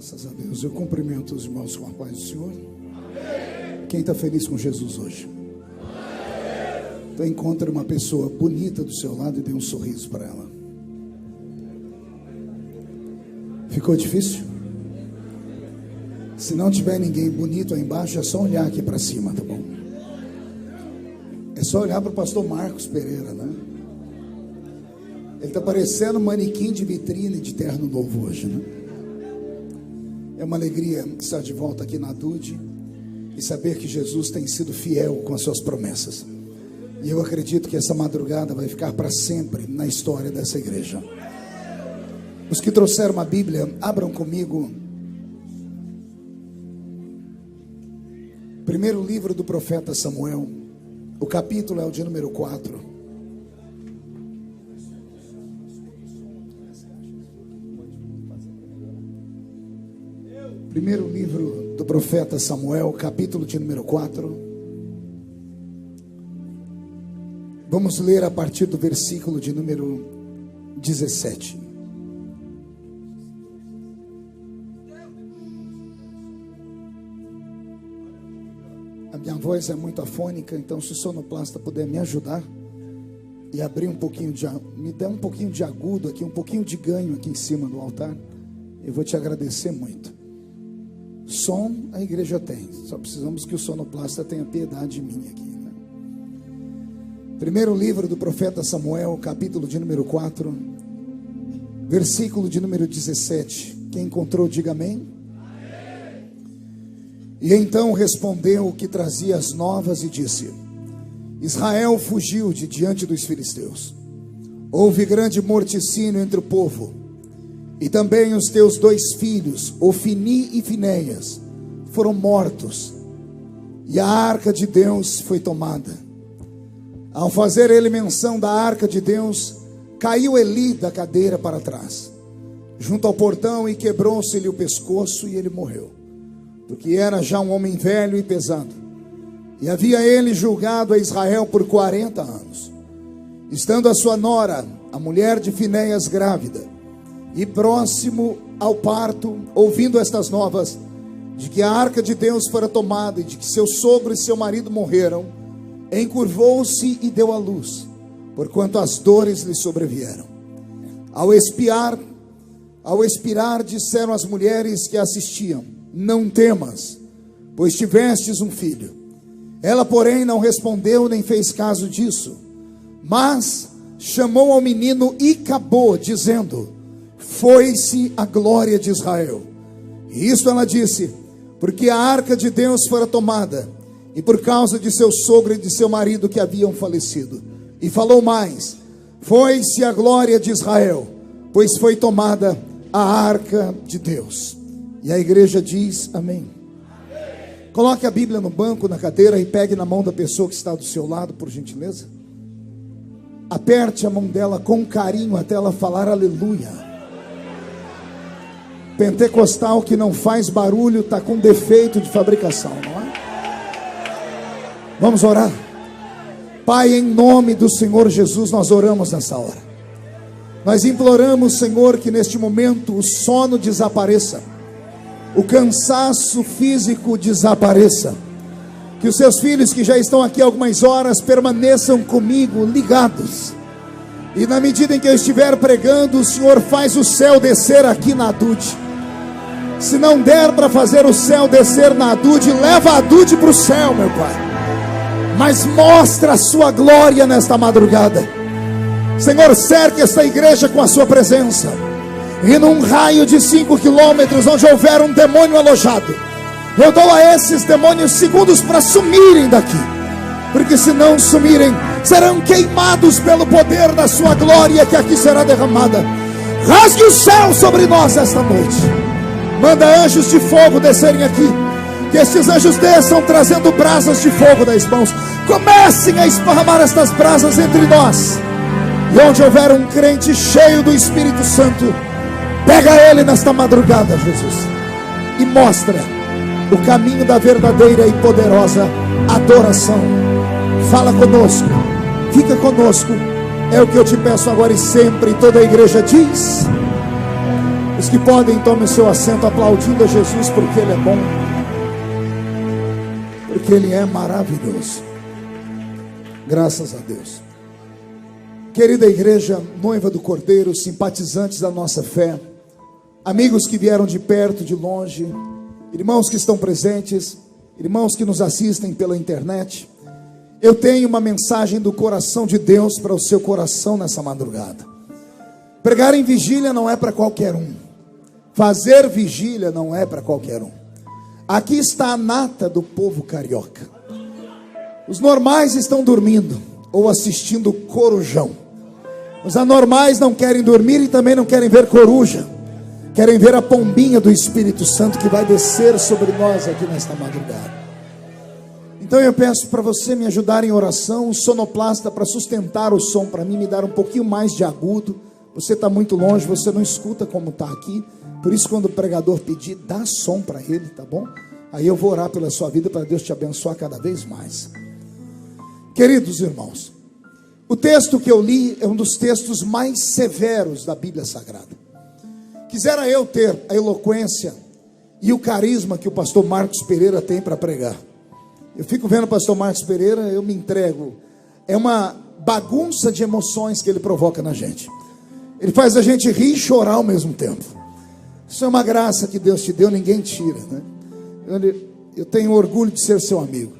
Graças a Deus. Eu cumprimento os irmãos com a paz do Senhor. Quem está feliz com Jesus hoje? Então encontre uma pessoa bonita do seu lado e dê um sorriso para ela. Ficou difícil? Se não tiver ninguém bonito aí embaixo, é só olhar aqui para cima, tá bom? É só olhar para o pastor Marcos Pereira, né? Ele está parecendo um manequim de vitrine de terno novo hoje, né? É uma alegria estar de volta aqui na DUD e saber que Jesus tem sido fiel com as suas promessas. E eu acredito que essa madrugada vai ficar para sempre na história dessa igreja. Os que trouxeram uma Bíblia, abram comigo. Primeiro livro do profeta Samuel. O capítulo é o de número 4. Primeiro livro do profeta Samuel, capítulo de número 4. Vamos ler a partir do versículo de número 17. A minha voz é muito afônica, então se o sonoplasta puder me ajudar e abrir um pouquinho me der um pouquinho de agudo aqui, um pouquinho de ganho aqui em cima do altar, eu vou te agradecer muito. Som a igreja tem, só precisamos que o sonoplasta tenha piedade de mim aqui, né? Primeiro livro do profeta Samuel, capítulo de número 4, versículo de número 17. Quem encontrou, diga amém. E então respondeu o que trazia as novas e disse: Israel fugiu de diante dos filisteus. Houve grande morticínio entre o povo. E também os teus 2 filhos, Ofni e Finéias, foram mortos. E a arca de Deus foi tomada. Ao fazer ele menção da arca de Deus, caiu Eli da cadeira para trás, junto ao portão, e quebrou-se-lhe o pescoço e ele morreu. Porque era já um homem velho e pesado. E havia ele julgado a Israel por 40 anos. Estando a sua nora, a mulher de Finéias, grávida, e próximo ao parto, ouvindo estas novas, de que a arca de Deus fora tomada, e de que seu sogro e seu marido morreram, encurvou-se e deu à luz, porquanto as dores lhe sobrevieram. Ao expirar, disseram as mulheres que assistiam: Não temas, pois tivestes um filho. Ela, porém, não respondeu nem fez caso disso, mas chamou ao menino Icabô, dizendo: Foi-se a glória de Israel. E isto ela disse, porque a arca de Deus fora tomada, e por causa de seu sogro e de seu marido que haviam falecido. E falou mais: Foi-se a glória de Israel, pois foi tomada a arca de Deus. E a igreja diz amém. Coloque a Bíblia no banco, na cadeira, e pegue na mão da pessoa que está do seu lado, por gentileza. Aperte a mão dela com carinho até ela falar aleluia. Pentecostal que não faz barulho está com defeito de fabricação, não é? Vamos orar. Pai, em nome do Senhor Jesus, nós oramos nessa hora. Nós imploramos, Senhor, que neste momento o sono desapareça, o cansaço físico desapareça, que os seus filhos que já estão aqui há algumas horas permaneçam comigo ligados. E na medida em que eu estiver pregando, o Senhor faz o céu descer aqui na DUD. Se não der para fazer o céu descer na DUD, leva a DUD para o céu, meu Pai. Mas mostra a sua glória nesta madrugada. Senhor, cerque esta igreja com a sua presença. E num raio de 5 quilômetros, onde houver um demônio alojado, eu dou a esses demônios segundos para sumirem daqui. Porque se não sumirem, serão queimados pelo poder da sua glória que aqui será derramada. Rasgue o céu sobre nós esta noite. Manda anjos de fogo descerem aqui. Que estes anjos desçam trazendo brasas de fogo das mãos. Comecem a esparramar estas brasas entre nós. E onde houver um crente cheio do Espírito Santo, pega ele nesta madrugada, Jesus, e mostra o caminho da verdadeira e poderosa adoração. Fala conosco, fica conosco. É o que eu te peço agora e sempre. E toda a igreja diz Os que podem, tomem o seu assento aplaudindo a Jesus, porque Ele é bom, porque Ele é maravilhoso. Graças a Deus. Querida igreja, noiva do Cordeiro, simpatizantes da nossa fé, amigos que vieram de perto, de longe, irmãos que estão presentes, irmãos que nos assistem pela internet, eu tenho uma mensagem do coração de Deus para o seu coração nessa madrugada. Pregar em vigília não é para qualquer um. Fazer vigília não é para qualquer um. Aqui está a nata do povo carioca. Os normais estão dormindo ou assistindo corujão. Os anormais não querem dormir e também não querem ver coruja. Querem ver a pombinha do Espírito Santo que vai descer sobre nós aqui nesta madrugada. Então eu peço para você me ajudar em oração, um sonoplasta para sustentar o som para mim, me dar um pouquinho mais de agudo. Você está muito longe, você não escuta como está aqui. Por isso, quando o pregador pedir, dá som para ele, tá bom? Aí eu vou orar pela sua vida para Deus te abençoar cada vez mais. Queridos irmãos, o texto que eu li é um dos textos mais severos da Bíblia Sagrada. Quisera eu ter a eloquência e o carisma que o pastor Marcos Pereira tem para pregar. Eu fico vendo o pastor Marcos Pereira, eu me entrego. É uma bagunça de emoções que ele provoca na gente. Ele faz a gente rir e chorar ao mesmo tempo. Isso é uma graça que Deus te deu, ninguém tira, né? Eu tenho orgulho de ser seu amigo.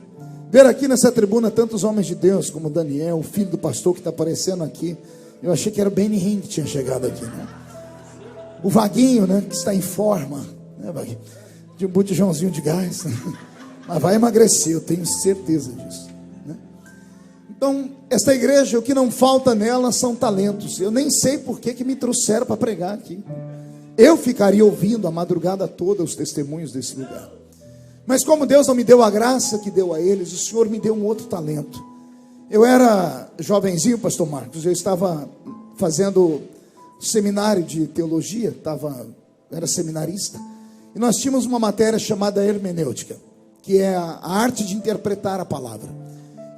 Ver aqui nessa tribuna tantos homens de Deus, como Daniel, o filho do pastor que está aparecendo aqui. Eu achei que era o Benny Hinn que tinha chegado aqui, né? O Vaguinho, né, que está em forma, né, Vaguinho? De um botijãozinho de gás, né? Mas vai emagrecer, eu tenho certeza disso, né? Então, esta igreja, o que não falta nela são talentos. Eu nem sei por que me trouxeram para pregar aqui. Eu ficaria ouvindo a madrugada toda os testemunhos desse lugar. Mas como Deus não me deu a graça que deu a eles, o Senhor me deu um outro talento. Eu era jovenzinho, pastor Marcos, eu estava fazendo seminário de teologia, era seminarista, e nós tínhamos uma matéria chamada hermenêutica, que é a arte de interpretar a palavra.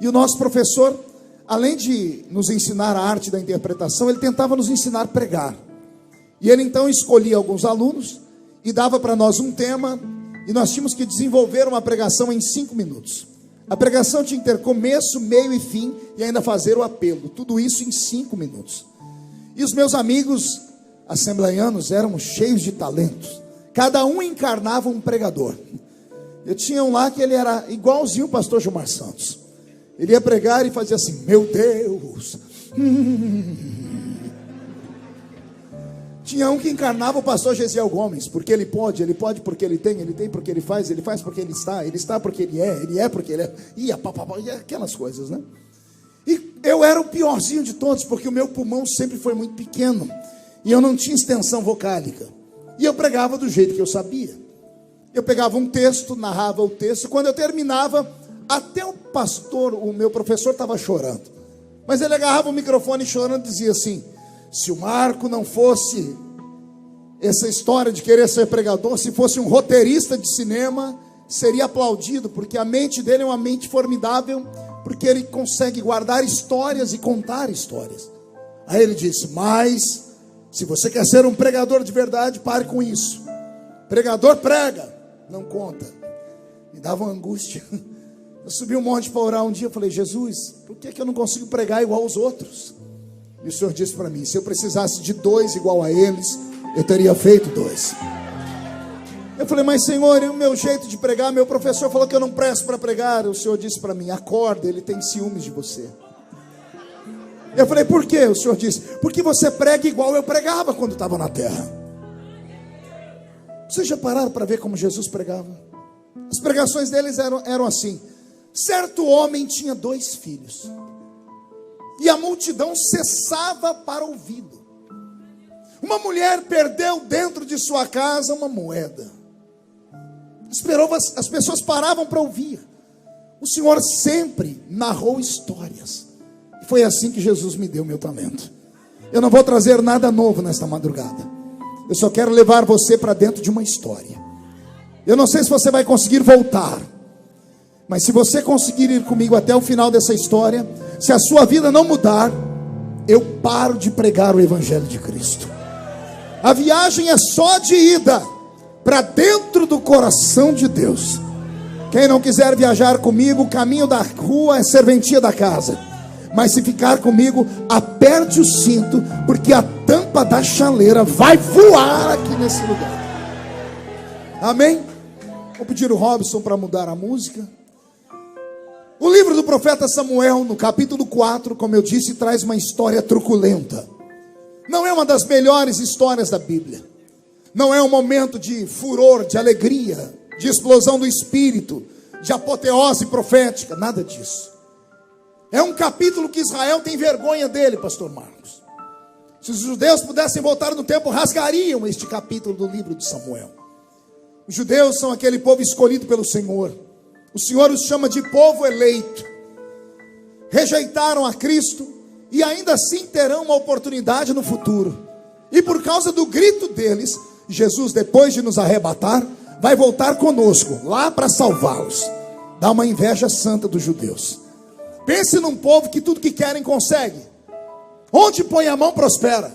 E o nosso professor, além de nos ensinar a arte da interpretação, ele tentava nos ensinar a pregar. E ele então escolhia alguns alunos e dava para nós um tema, e nós tínhamos que desenvolver uma pregação em 5 minutos. A pregação tinha que ter começo, meio e fim, e ainda fazer o apelo. Tudo isso em 5 minutos. E os meus amigos assembleianos eram cheios de talentos. Cada um encarnava um pregador. Eu tinha um lá que ele era igualzinho o pastor Gilmar Santos. Ele ia pregar e fazia assim: meu Deus. Tinha um que encarnava o pastor Gesiel Gomes, porque ele pode porque ele tem porque ele faz porque ele está porque ele é porque ele é, e aquelas coisas, né? E eu era o piorzinho de todos, porque o meu pulmão sempre foi muito pequeno, e eu não tinha extensão vocálica, e eu pregava do jeito que eu sabia. Eu pegava um texto, narrava o texto, quando eu terminava, até o meu professor estava chorando, mas ele agarrava o microfone chorando e dizia assim: se o Marco não fosse essa história de querer ser pregador, se fosse um roteirista de cinema, seria aplaudido, porque a mente dele é uma mente formidável, porque ele consegue guardar histórias e contar histórias. Aí ele disse: mas se você quer ser um pregador de verdade, pare com isso. Pregador prega, não conta. Me dava uma angústia. Eu subi um monte para orar um dia, eu falei: Jesus, por que eu não consigo pregar igual aos outros? E o Senhor disse para mim: se eu precisasse de 2 igual a eles, eu teria feito 2. Eu falei: mas Senhor, e o meu jeito de pregar? Meu professor falou que eu não presto para pregar. O Senhor disse para mim: acorda, ele tem ciúmes de você. Eu falei: por quê? O Senhor disse: porque você prega igual eu pregava quando estava na terra. Vocês já pararam para ver como Jesus pregava? As pregações deles eram assim: certo homem tinha 2 filhos, e a multidão cessava para ouvi-lo. Uma mulher perdeu dentro de sua casa uma moeda. As pessoas paravam para ouvir. O Senhor sempre narrou histórias. Foi assim que Jesus me deu meu talento. Eu não vou trazer nada novo nesta madrugada. Eu só quero levar você para dentro de uma história. Eu não sei se você vai conseguir voltar, mas se você conseguir ir comigo até o final dessa história, se a sua vida não mudar, eu paro de pregar o Evangelho de Cristo. A viagem é só de ida para dentro do coração de Deus. Quem não quiser viajar comigo, o caminho da rua é serventia da casa. Mas se ficar comigo, aperte o cinto, porque a tampa da chaleira vai voar aqui nesse lugar. Amém? Vou pedir o Robson para mudar a música. O livro do profeta Samuel, no capítulo 4, como eu disse, traz uma história truculenta. Não é uma das melhores histórias da Bíblia. Não é um momento de furor, de alegria, de explosão do espírito, de apoteose profética, nada disso. É um capítulo que Israel tem vergonha dele, pastor Marcos. Se os judeus pudessem voltar no tempo, rasgariam este capítulo do livro de Samuel. Os judeus são aquele povo escolhido pelo Senhor. O Senhor os chama de povo eleito. Rejeitaram a Cristo e ainda assim terão uma oportunidade no futuro. E por causa do grito deles, Jesus, depois de nos arrebatar, vai voltar conosco lá para salvá-los. Dá uma inveja santa dos judeus. Pense num povo que tudo que querem consegue. Onde põe a mão prospera.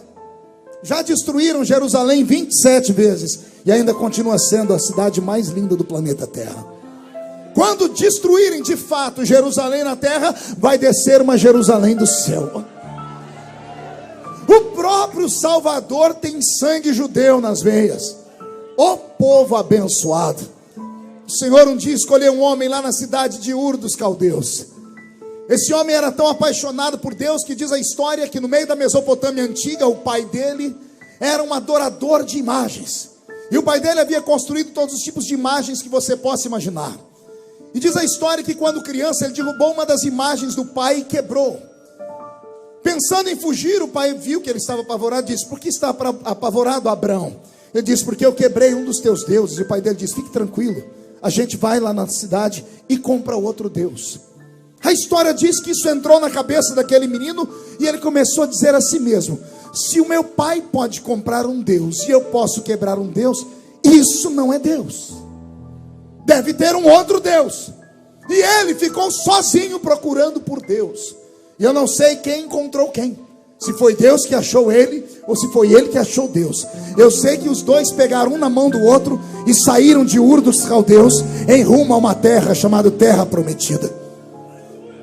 Já destruíram Jerusalém 27 vezes e ainda continua sendo a cidade mais linda do planeta Terra. Quando destruírem de fato Jerusalém na terra, vai descer uma Jerusalém do céu. O próprio Salvador tem sangue judeu nas veias. O povo abençoado. O Senhor um dia escolheu um homem lá na cidade de Ur dos Caldeus. Esse homem era tão apaixonado por Deus que diz a história que no meio da Mesopotâmia antiga, o pai dele era um adorador de imagens. E o pai dele havia construído todos os tipos de imagens que você possa imaginar. E diz a história que quando criança ele derrubou uma das imagens do pai e quebrou. Pensando em fugir, o pai viu que ele estava apavorado e disse: por que está apavorado, Abrão? Ele disse: porque eu quebrei um dos teus deuses. E o pai dele disse: fique tranquilo, a gente vai lá na cidade e compra outro Deus. A história diz que isso entrou na cabeça daquele menino e ele começou a dizer a si mesmo: se o meu pai pode comprar um Deus e eu posso quebrar um Deus, isso não é Deus. Deve ter um outro Deus. E ele ficou sozinho procurando por Deus. E eu não sei quem encontrou quem. Se foi Deus que achou ele ou se foi ele que achou Deus. Eu sei que os dois pegaram um na mão do outro e saíram de Ur dos Caldeus em rumo a uma terra chamada Terra Prometida.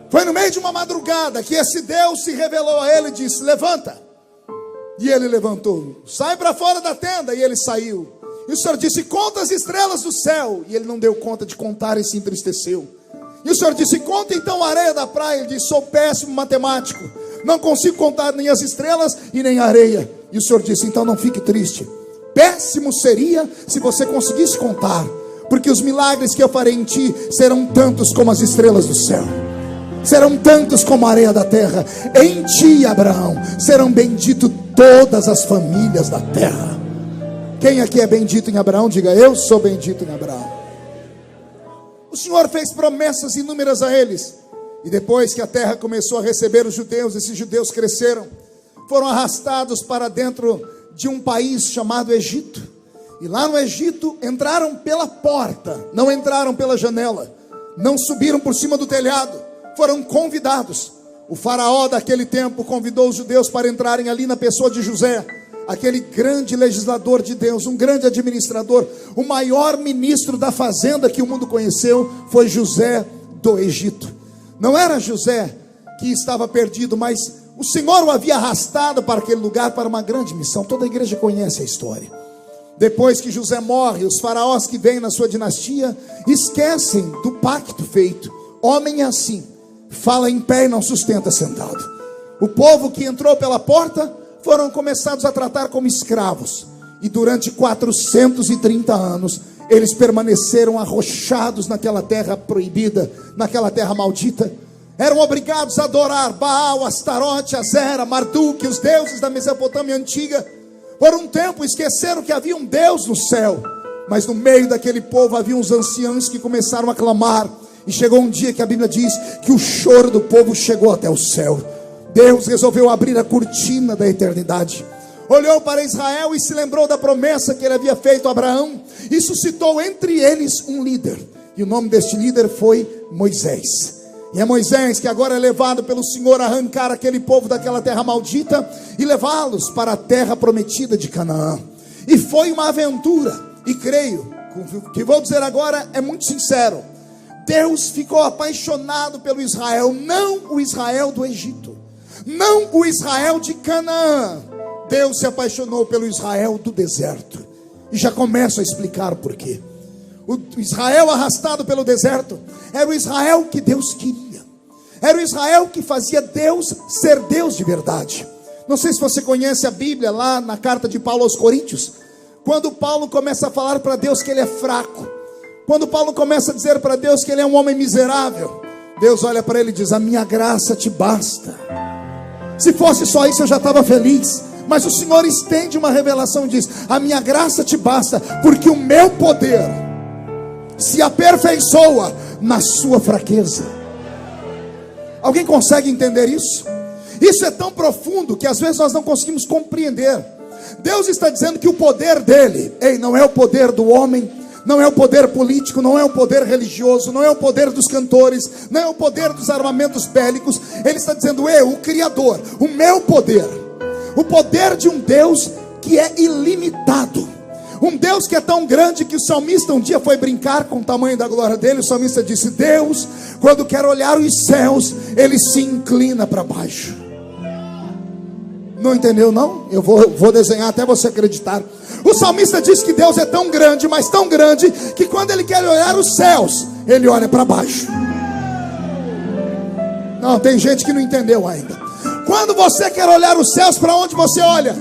Foi no meio de uma madrugada que esse Deus se revelou a ele e disse: levanta. E ele levantou. Sai para fora da tenda. E ele saiu. E o Senhor disse: conta as estrelas do céu. E ele não deu conta de contar e se entristeceu. E o Senhor disse: conta então a areia da praia. Ele disse: sou péssimo matemático, não consigo contar nem as estrelas e nem a areia. E o Senhor disse: então não fique triste. Péssimo seria se você conseguisse contar, porque os milagres que eu farei em ti serão tantos como as estrelas do céu, serão tantos como a areia da terra. Em ti, Abraão, serão benditas todas as famílias da terra. Quem aqui é bendito em Abraão? Diga: eu sou bendito em Abraão. O Senhor fez promessas inúmeras a eles. E depois que a terra começou a receber os judeus, esses judeus cresceram, foram arrastados para dentro de um país chamado Egito. E lá no Egito entraram pela porta, não entraram pela janela, não subiram por cima do telhado, foram convidados. O faraó daquele tempo convidou os judeus para entrarem ali na pessoa de José, aquele grande legislador de Deus, um grande administrador. O maior ministro da fazenda que o mundo conheceu foi José do Egito. Não era José que estava perdido, mas o Senhor o havia arrastado para aquele lugar para uma grande missão. Toda a igreja conhece a história. Depois que José morre, os faraós que vêm na sua dinastia esquecem do pacto feito. Homem é assim, fala em pé e não sustenta sentado. O povo que entrou pela porta foram começados a tratar como escravos. E durante 430 anos eles permaneceram arrochados naquela terra proibida, naquela terra maldita. Eram obrigados a adorar Baal, Astarote, Azera, Marduk, os deuses da Mesopotâmia antiga. Por um tempo esqueceram que havia um Deus no céu. Mas no meio daquele povo havia uns anciãos que começaram a clamar. E chegou um dia que a Bíblia diz que o choro do povo chegou até o céu. Deus resolveu abrir a cortina da eternidade. Olhou para Israel e se lembrou da promessa que ele havia feito a Abraão. E suscitou entre eles um líder. E o nome deste líder foi Moisés. E é Moisés que agora é levado pelo Senhor a arrancar aquele povo daquela terra maldita e levá-los para a terra prometida de Canaã. E foi uma aventura. E creio, o que vou dizer agora é muito sincero. Deus ficou apaixonado pelo Israel, não o Israel do Egito, não o Israel de Canaã. Deus se apaixonou pelo Israel do deserto. E já começo a explicar por quê. O Israel arrastado pelo deserto era o Israel que Deus queria. Era o Israel que fazia Deus ser Deus de verdade. Não sei se você conhece a Bíblia, lá na carta de Paulo aos Coríntios, quando Paulo começa a falar para Deus que ele é fraco, quando Paulo começa a dizer para Deus que ele é um homem miserável, Deus olha para ele e diz: a minha graça te basta. Se fosse só isso eu já estava feliz. Mas o Senhor estende uma revelação e diz: a minha graça te basta, porque o meu poder se aperfeiçoa na sua fraqueza. Alguém consegue entender isso? Isso é tão profundo que às vezes nós não conseguimos compreender. Deus está dizendo que o poder dele, não é o poder do homem, não é o poder político, não é o poder religioso, não é o poder dos cantores, não é o poder dos armamentos bélicos. Ele está dizendo: o Criador, o meu poder, o poder de um Deus que é ilimitado, um Deus que é tão grande que o salmista um dia foi brincar com o tamanho da glória dele. O salmista disse: Deus, quando quer olhar os céus, ele se inclina para baixo. Não entendeu não? Eu vou desenhar até você acreditar. O salmista diz que Deus é tão grande, mas tão grande, que quando ele quer olhar os céus, ele olha para baixo. Não, tem gente que não entendeu ainda. Quando você quer olhar os céus, para onde você olha?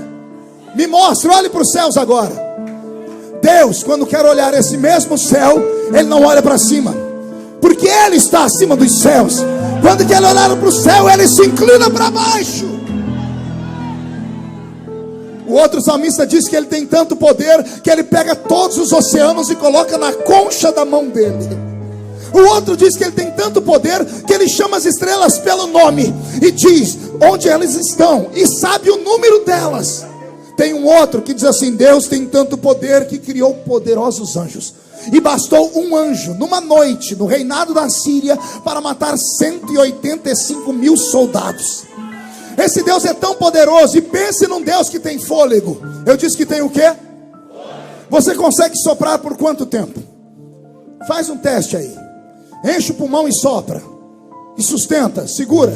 Me mostra, olhe para os céus agora. Deus, quando quer olhar esse mesmo céu, ele não olha para cima, porque ele está acima dos céus. Quando quer olhar para o céu, ele se inclina para baixo. O outro salmista diz que ele tem tanto poder que ele pega todos os oceanos e coloca na concha da mão dele. O outro diz que ele tem tanto poder que ele chama as estrelas pelo nome e diz onde elas estão e sabe o número delas. Tem um outro que diz assim: Deus tem tanto poder que criou poderosos anjos, e bastou um anjo numa noite no reinado da Síria para matar 185 mil soldados. Esse Deus é tão poderoso. E pense num Deus que tem fôlego. Eu disse que tem o quê? Você consegue soprar por quanto tempo? Faz um teste aí. Enche o pulmão e sopra. E sustenta, segura,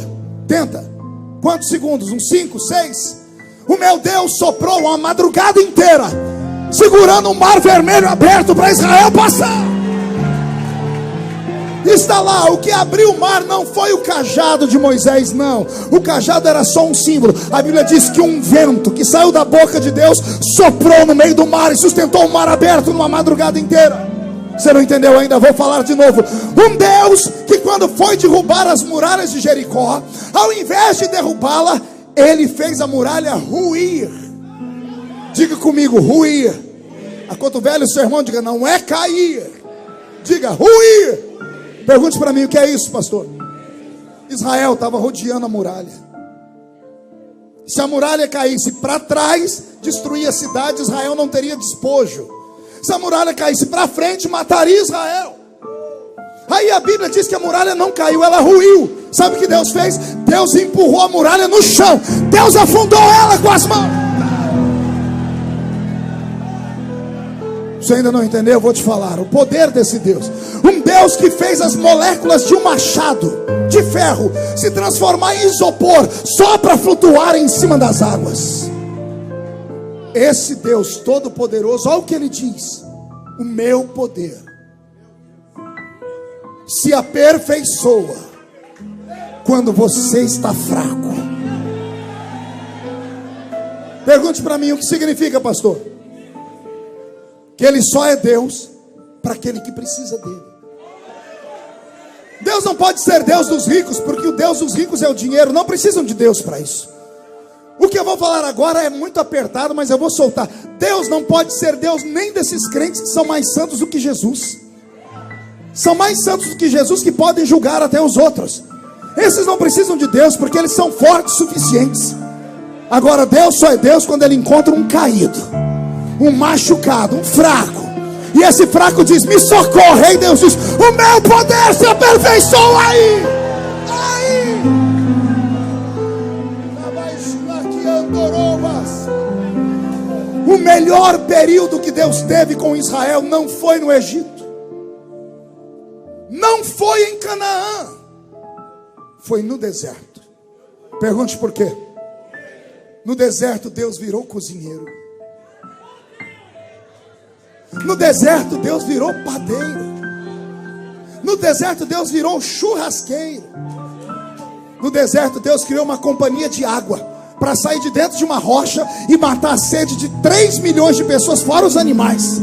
tenta. Quantos segundos? Uns 5, 6? O meu Deus soprou uma madrugada inteira, segurando o mar vermelho aberto para Israel passar. Está lá, o que abriu o mar não foi o cajado de Moisés, não. O cajado era só um símbolo. A Bíblia diz que um vento que saiu da boca de Deus soprou no meio do mar e sustentou o mar aberto numa madrugada inteira. Você não entendeu ainda? Vou falar de novo. Um Deus que quando foi derrubar as muralhas de Jericó, ao invés de derrubá-la, ele fez a muralha ruir. Diga comigo, ruir. Acotovele o seu irmão, diga: não é cair, diga ruir. Pergunte para mim: o que é isso, pastor? Israel estava rodeando a muralha. Se a muralha caísse para trás, destruía a cidade, Israel não teria despojo. Se a muralha caísse para frente, mataria Israel. Aí a Bíblia diz que a muralha não caiu, ela ruiu. Sabe o que Deus fez? Deus empurrou a muralha no chão. Deus afundou ela com as mãos. Você ainda não entendeu? Eu vou te falar o poder desse Deus. Um Deus que fez as moléculas de um machado de ferro se transformar em isopor só para flutuar em cima das águas. Esse Deus todo poderoso, olha o que ele diz: o meu poder se aperfeiçoa quando você está fraco. Pergunte para mim: o que significa, pastor? Que ele só é Deus para aquele que precisa dele. Deus não pode ser Deus dos ricos, porque o Deus dos ricos é o dinheiro. Não precisam de Deus para isso. O que eu vou falar agora é muito apertado, mas eu vou soltar. Deus não pode ser Deus nem desses crentes que são mais santos do que Jesus. São mais santos do que Jesus, que podem julgar até os outros. Esses não precisam de Deus, porque eles são fortes o suficientes. Agora Deus só é Deus quando ele encontra um caído, um machucado, um fraco. E esse fraco diz: me socorre. E Deus diz: o meu poder se aperfeiçoa aí. O melhor período que Deus teve com Israel não foi no Egito, não foi em Canaã, foi no deserto. Pergunte por quê? No deserto Deus virou cozinheiro. No deserto Deus virou padeiro. No deserto Deus virou churrasqueiro. No deserto Deus criou uma companhia de água para sair de dentro de uma rocha e matar a sede de 3 milhões de pessoas, fora os animais.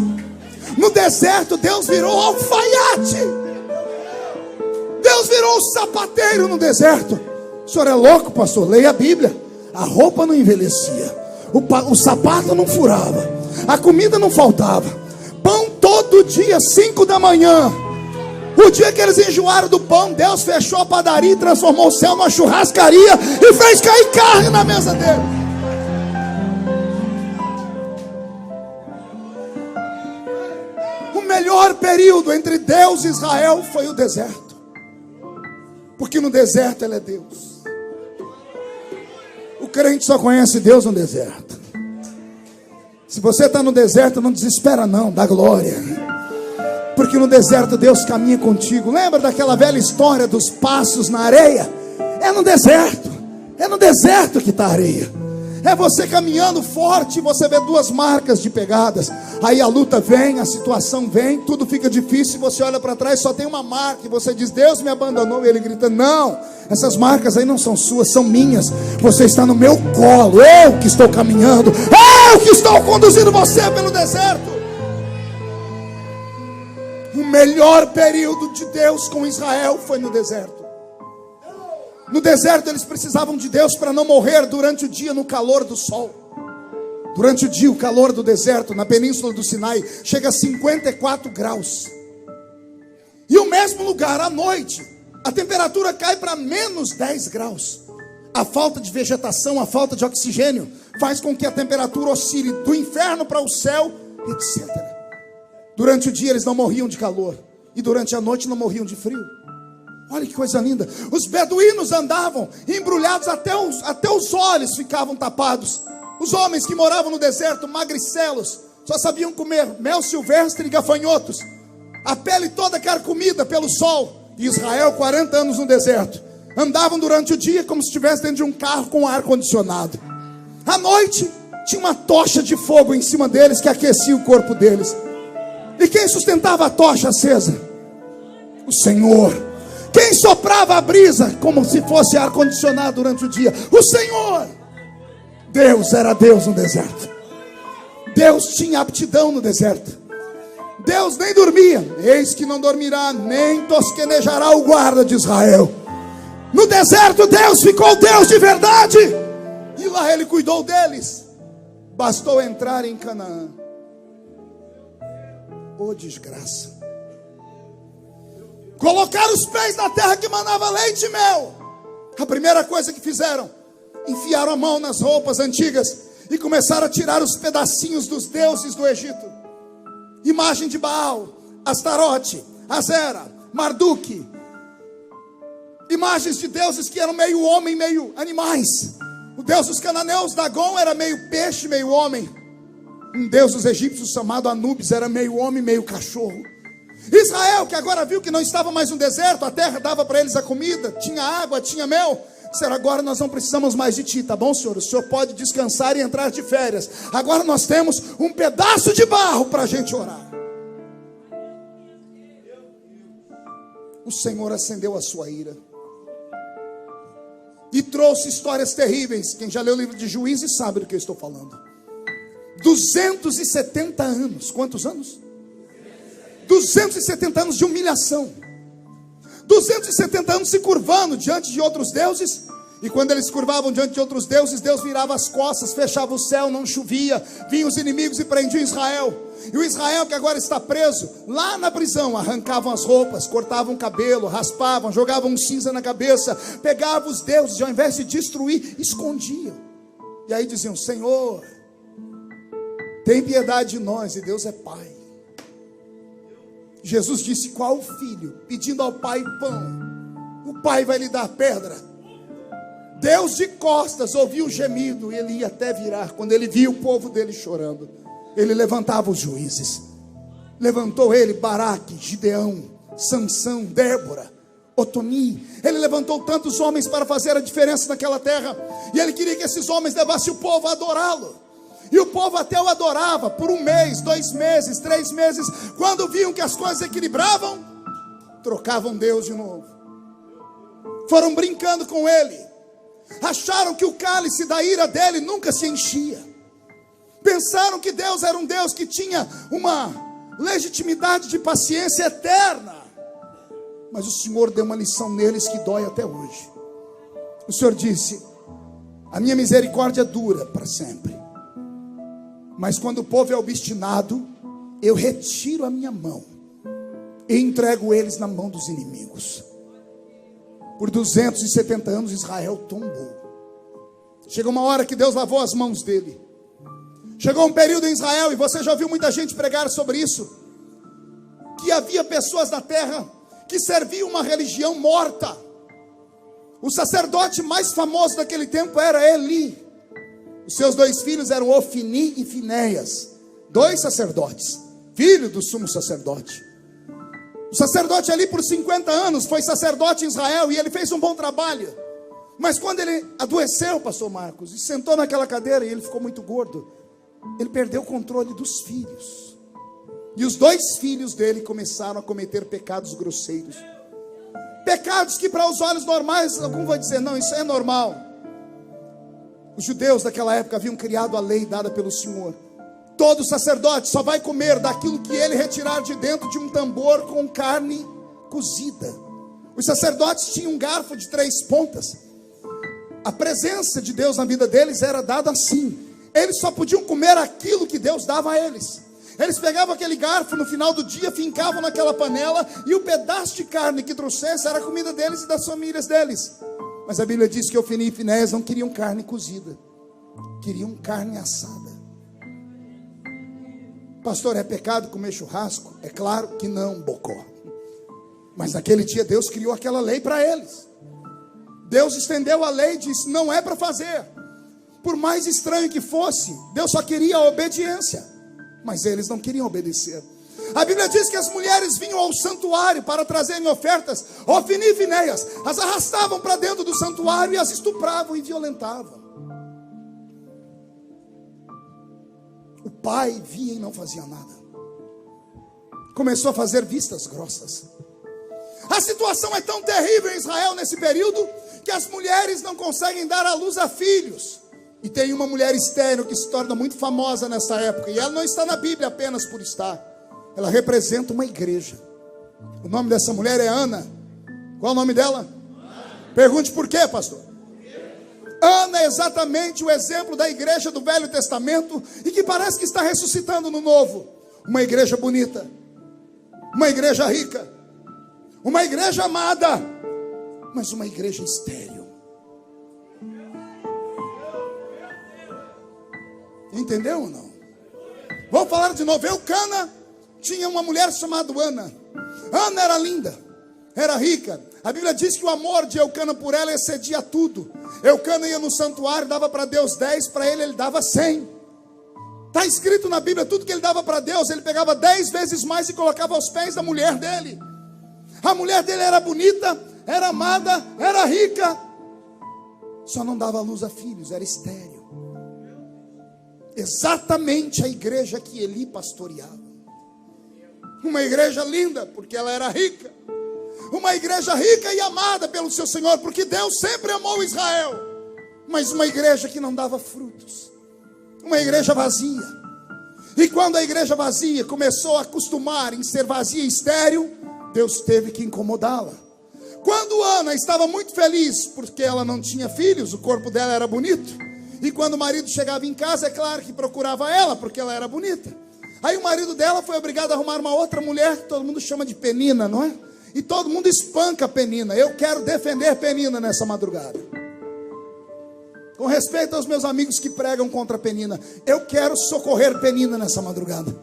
No deserto Deus virou alfaiate. Deus virou sapateiro no deserto. O senhor é louco, pastor? Leia a Bíblia. A roupa não envelhecia, o sapato não furava, a comida não faltava, pão todo dia, 5 da manhã. O dia que eles enjoaram do pão, Deus fechou a padaria e transformou o céu numa churrascaria e fez cair carne na mesa dele. O melhor período entre Deus e Israel foi o deserto, porque no deserto ele é Deus. O crente só conhece Deus no deserto. Se você está no deserto, não desespera não, dá glória, porque no deserto Deus caminha contigo. Lembra daquela velha história dos passos na areia? É no deserto que está a areia. É você caminhando forte, você vê 2 marcas de pegadas. Aí a luta vem, a situação vem, tudo fica difícil. Você olha para trás, só tem uma marca. E você diz: Deus me abandonou. E ele grita: não, essas marcas aí não são suas, são minhas. Você está no meu colo, eu que estou caminhando, eu que estou conduzindo você pelo deserto. O melhor período de Deus com Israel foi no deserto. No deserto eles precisavam de Deus para não morrer durante o dia no calor do sol. Durante o dia o calor do deserto na península do Sinai chega a 54 graus. E o mesmo lugar à noite a temperatura cai para menos 10 graus. A falta de vegetação, a falta de oxigênio faz com que a temperatura oscile do inferno para o céu, etc. Durante o dia eles não morriam de calor e durante a noite não morriam de frio. Olha que coisa linda. Os beduínos andavam embrulhados, até os olhos ficavam tapados. Os homens que moravam no deserto, magricelos, só sabiam comer mel silvestre e gafanhotos, a pele toda carcomida pelo sol. E Israel, 40 anos no deserto, andavam durante o dia como se estivesse dentro de um carro com ar condicionado. À noite tinha uma tocha de fogo em cima deles que aquecia o corpo deles. E quem sustentava a tocha acesa? O Senhor. Quem soprava a brisa como se fosse ar-condicionado durante o dia? O Senhor. Deus era Deus no deserto. Deus tinha aptidão no deserto. Deus nem dormia. Eis que não dormirá, nem tosquenejará o guarda de Israel. No deserto Deus ficou Deus de verdade. E lá ele cuidou deles. Bastou entrar em Canaã. Oh, desgraça. Colocaram os pés na terra que manava leite e mel. A primeira coisa que fizeram, enfiaram a mão nas roupas antigas e começaram a tirar os pedacinhos dos deuses do Egito. Imagem de Baal, Astarote, Azera, Marduk. Imagens de deuses que eram meio homem, meio animais. O deus dos cananeus, Dagon, era meio peixe, meio homem. Um deus dos egípcios chamado Anubis era meio homem, meio cachorro. Israel, que agora viu que não estava mais no deserto, a terra dava para eles a comida, tinha água, tinha mel. Disseram: agora nós não precisamos mais de ti, tá bom, Senhor? O Senhor pode descansar e entrar de férias. Agora nós temos um pedaço de barro para a gente orar. O Senhor acendeu a sua ira e trouxe histórias terríveis. Quem já leu o livro de Juízes sabe do que eu estou falando. 270 anos. Quantos anos? 270 anos de humilhação. 270 anos se curvando diante de outros deuses. E quando eles curvavam diante de outros deuses, Deus virava as costas, fechava o céu, não chovia. Vinham os inimigos e prendiam Israel. E o Israel que agora está preso, lá na prisão, arrancavam as roupas, cortavam o cabelo, raspavam, jogavam cinza na cabeça, pegavam os deuses e ao invés de destruir, escondiam. E aí diziam: Senhor, tem piedade de nós. E Deus é Pai. Jesus disse: qual o filho pedindo ao pai pão, o pai vai lhe dar pedra? Deus de costas ouvia o gemido, e ele ia até virar. Quando ele via o povo dele chorando, ele levantava os juízes. Levantou ele Baraque, Gideão, Sansão, Débora, Otoni. Ele levantou tantos homens para fazer a diferença naquela terra, e ele queria que esses homens levassem o povo a adorá-lo. E o povo até o adorava por 1 mês, 2 meses, 3 meses. Quando viam que as coisas equilibravam, trocavam Deus de novo. Foram brincando com ele. Acharam que o cálice da ira dele nunca se enchia. Pensaram que Deus era um Deus que tinha uma legitimidade de paciência eterna. Mas o Senhor deu uma lição neles que dói até hoje. O Senhor disse: a minha misericórdia dura para sempre, mas quando o povo é obstinado, eu retiro a minha mão e entrego eles na mão dos inimigos. Por 270 anos Israel tombou. Chegou uma hora que Deus lavou as mãos dele. Chegou um período em Israel, e você já ouviu muita gente pregar sobre isso, que havia pessoas na terra que serviam uma religião morta. O sacerdote mais famoso daquele tempo era Eli. Os seus 2 filhos eram Ofni e Finéias, 2 sacerdotes, filho do sumo sacerdote. O sacerdote Eli por 50 anos foi sacerdote em Israel, e ele fez um bom trabalho. Mas quando ele adoeceu, pastor Marcos, e sentou naquela cadeira, e ele ficou muito gordo, ele perdeu o controle dos filhos. E os 2 filhos dele começaram a cometer pecados grosseiros. Pecados que para os olhos normais, algum vai dizer, não, isso é normal. Os judeus daquela época haviam criado a lei dada pelo Senhor. Todo sacerdote só vai comer daquilo que ele retirar de dentro de um tambor com carne cozida. Os sacerdotes tinham um garfo de 3 pontas. A presença de Deus na vida deles era dada assim. Eles só podiam comer aquilo que Deus dava a eles. Eles pegavam aquele garfo no final do dia, fincavam naquela panela, e o pedaço de carne que trouxesse era a comida deles e das famílias deles. Mas a Bíblia diz que Ofni e Finéias não queriam carne cozida, queriam carne assada. Pastor, é pecado comer churrasco? É claro que não, bocó. Mas naquele dia Deus criou aquela lei para eles. Deus estendeu a lei e disse: não é para fazer. Por mais estranho que fosse, Deus só queria a obediência, mas eles não queriam obedecer. A Bíblia diz que as mulheres vinham ao santuário para trazerem ofertas. Ofni e Finéias as arrastavam para dentro do santuário e as estupravam e violentavam. O pai via e não fazia nada. Começou a fazer vistas grossas. A situação é tão terrível em Israel nesse período que as mulheres não conseguem dar à luz a filhos. E tem uma mulher estéril que se torna muito famosa nessa época, e ela não está na Bíblia apenas por estar. Ela representa uma igreja. O nome dessa mulher é Ana. Qual é o nome dela? Ana. Pergunte por quê, pastor? Ana é exatamente o exemplo da igreja do Velho Testamento, e que parece que está ressuscitando no Novo. Uma igreja bonita, uma igreja rica, uma igreja amada, mas uma igreja estéril. Entendeu ou não? Vou falar de novo. Eucana tinha uma mulher chamada Ana. Ana era linda, era rica. A Bíblia diz que o amor de Eucana por ela excedia tudo. Eucana ia no santuário, dava para Deus 10, para ele dava 100. Está escrito na Bíblia, tudo que ele dava para Deus, ele pegava 10 vezes mais e colocava aos pés da mulher dele. A mulher dele era bonita, era amada, era rica, só não dava luz a filhos, era estéril. Exatamente a igreja que Eli pastoreava. Uma igreja linda, porque ela era rica. Uma igreja rica e amada pelo seu Senhor, porque Deus sempre amou Israel. Mas uma igreja que não dava frutos. Uma igreja vazia. E quando a igreja vazia começou a acostumar em ser vazia e estéril, Deus teve que incomodá-la. Quando Ana estava muito feliz, porque ela não tinha filhos, o corpo dela era bonito. E quando o marido chegava em casa, é claro que procurava ela, porque ela era bonita. Aí o marido dela foi obrigado a arrumar uma outra mulher, que todo mundo chama de Penina, não é? E todo mundo espanca Penina. Eu quero defender Penina nessa madrugada. Com respeito aos meus amigos que pregam contra Penina, eu quero socorrer Penina nessa madrugada.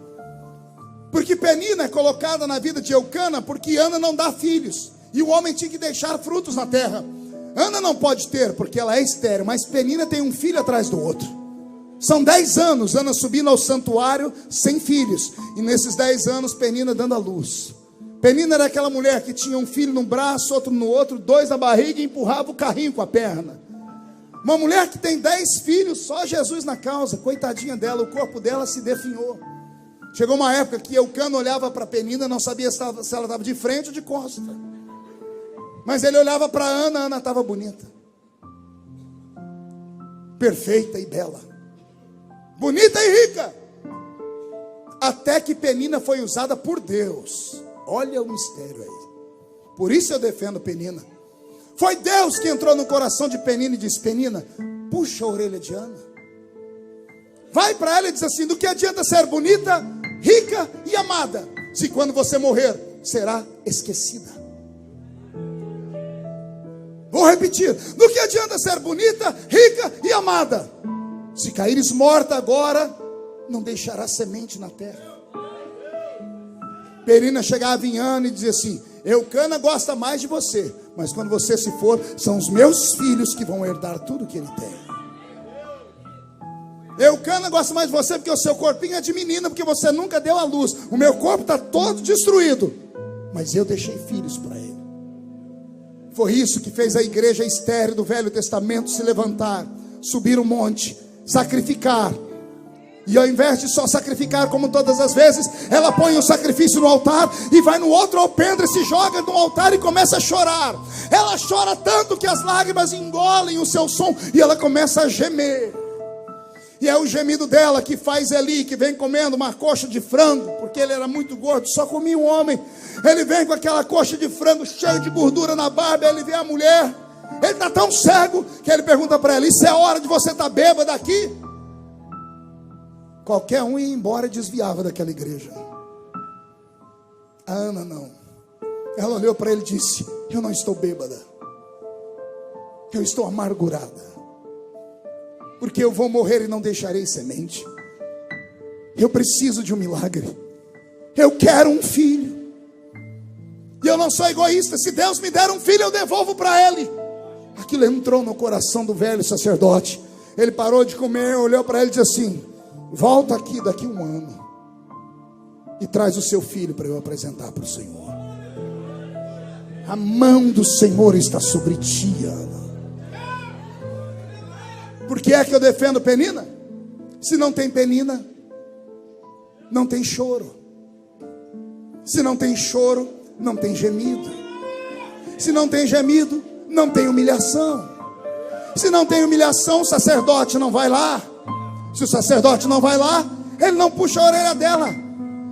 Porque Penina é colocada na vida de Eucana, porque Ana não dá filhos. E o homem tinha que deixar frutos na terra. Ana não pode ter, porque ela é estéril, mas Penina tem um filho atrás do outro. São 10 anos, Ana subindo ao santuário sem filhos. E nesses 10 anos, Penina dando à luz. Penina era aquela mulher que tinha um filho num braço, outro no outro, 2 na barriga e empurrava o carrinho com a perna. Uma mulher que tem 10 filhos, só Jesus na causa. Coitadinha dela, o corpo dela se definhou. Chegou uma época que Eucana olhava para Penina, não sabia se ela estava de frente ou de costa. Mas ele olhava para Ana, Ana estava bonita, perfeita e bela, bonita e rica. Até que Penina foi usada por Deus. Olha o mistério aí. Por isso eu defendo Penina. Foi Deus que entrou no coração de Penina e disse: Penina, puxa a orelha de Ana. Vai para ela e diz assim: do que adianta ser bonita, rica e amada, se quando você morrer, será esquecida? Vou repetir: do que adianta ser bonita, rica e amada, se caíres morta agora, não deixará semente na terra. Penina chegava em Ana e dizia assim: Eucana gosta mais de você, mas quando você se for, são os meus filhos que vão herdar tudo que ele tem. Eucana gosta mais de você porque o seu corpinho é de menina, porque você nunca deu à luz. O meu corpo está todo destruído, mas eu deixei filhos para ele. Foi isso que fez a igreja estéril do Velho Testamento se levantar, subir o monte, sacrificar. E ao invés de só sacrificar como todas as vezes, ela põe o sacrifício no altar e vai no outro alpendre, se joga no altar e começa a chorar. Ela chora tanto que as lágrimas engolem o seu som e ela começa a gemer. E é o gemido dela que faz Eli, que vem comendo uma coxa de frango, porque ele era muito gordo, só comia um homem. Ele vem com aquela coxa de frango cheia de gordura na barba, ele vê a mulher, ele está tão cego que ele pergunta para ela: isso é hora de você estar bêbada aqui? Qualquer um ia embora e desviava daquela igreja. A Ana não. Ela olhou para ele e disse: eu não estou bêbada, eu estou amargurada, porque eu vou morrer e não deixarei semente. Eu preciso de um milagre. Eu quero um filho. E eu não sou egoísta. Se Deus me der um filho, eu devolvo para ele. Aquilo entrou no coração do velho sacerdote. Ele parou de comer, olhou para ele e disse assim: volta aqui daqui um ano e traz o seu filho para eu apresentar para o Senhor. A mão do Senhor está sobre ti, Ana. Por que é que eu defendo Penina? Se não tem Penina, não tem choro. Se não tem choro, não tem gemido. Se não tem gemido, não tem humilhação. Se não tem humilhação, o sacerdote não vai lá. Se o sacerdote não vai lá, ele não puxa a orelha dela.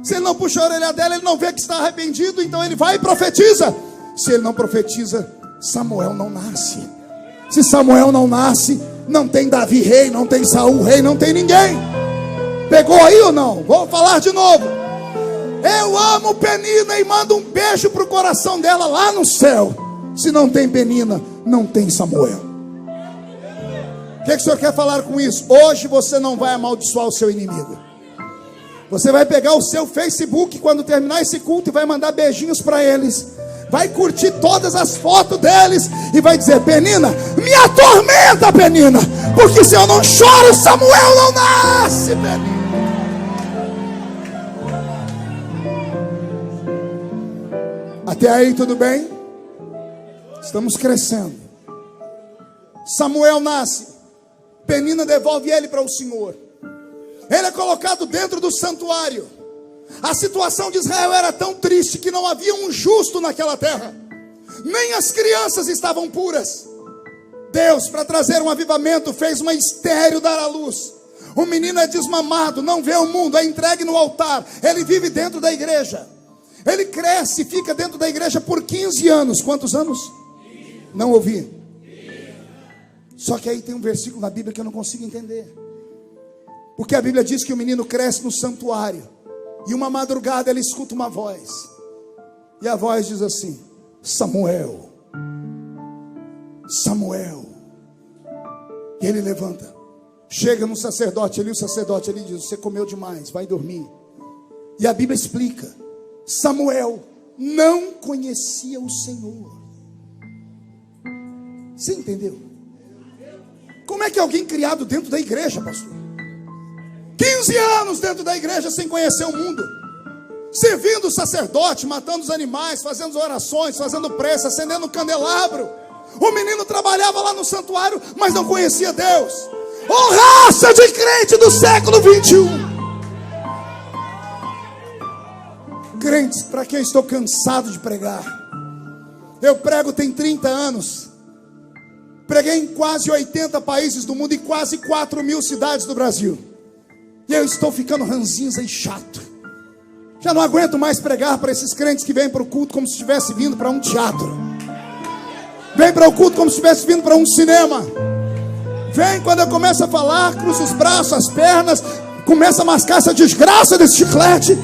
Se ele não puxa a orelha dela, ele não vê que está arrependido, então ele vai e profetiza. Se ele não profetiza, Samuel não nasce. Se Samuel não nasce, não tem Davi rei, não tem Saul rei, não tem ninguém. Pegou aí ou não? Vou falar de novo. Eu amo Penina e mando um beijo para o coração dela lá no céu. Se não tem Penina, não tem Samuel. O que o senhor quer falar com isso? Hoje você não vai amaldiçoar o seu inimigo. Você vai pegar o seu Facebook quando terminar esse culto e vai mandar beijinhos para eles. Vai curtir todas as fotos deles e vai dizer: Penina, me atormenta, Penina, porque se eu não choro, Samuel não nasce, Penina. Até aí tudo bem? Estamos crescendo. Samuel nasce, Penina devolve ele para o Senhor. Ele é colocado dentro do santuário. A situação de Israel era tão triste que não havia um justo naquela terra. Nem as crianças estavam puras. Deus, para trazer um avivamento, fez uma estéril dar à luz. O menino é desmamado, não vê o mundo, é entregue no altar. Ele vive dentro da igreja. Ele cresce e fica dentro da igreja por 15 anos. Quantos anos? Não ouvi. Só que aí tem um versículo na Bíblia que eu não consigo entender. Porque a Bíblia diz que o menino cresce no santuário. E uma madrugada ele escuta uma voz. E a voz diz assim: Samuel, Samuel. E ele levanta, chega no sacerdote. Ele, o sacerdote, ele diz: você comeu demais, vai dormir. E a Bíblia explica: Samuel não conhecia o Senhor. Você entendeu? Como é que alguém criado dentro da igreja, pastor? 15 anos dentro da igreja sem conhecer o mundo, servindo o sacerdote, matando os animais, fazendo orações, fazendo prece, acendendo candelabro. O menino trabalhava lá no santuário, mas não conhecia Deus. Ô raça de crente do século 21, crentes para quem eu estou cansado de pregar. Eu prego tem 30 anos, preguei em quase 80 países do mundo e quase 4.000 cidades do Brasil. E eu estou ficando ranzinza e chato. Já não aguento mais pregar para esses crentes que vêm para o culto como se estivesse vindo para um teatro. Vem para o culto como se estivesse vindo para um cinema. Vem, quando eu começo a falar, cruza os braços, as pernas, começa a mascar essa desgraça desse chiclete,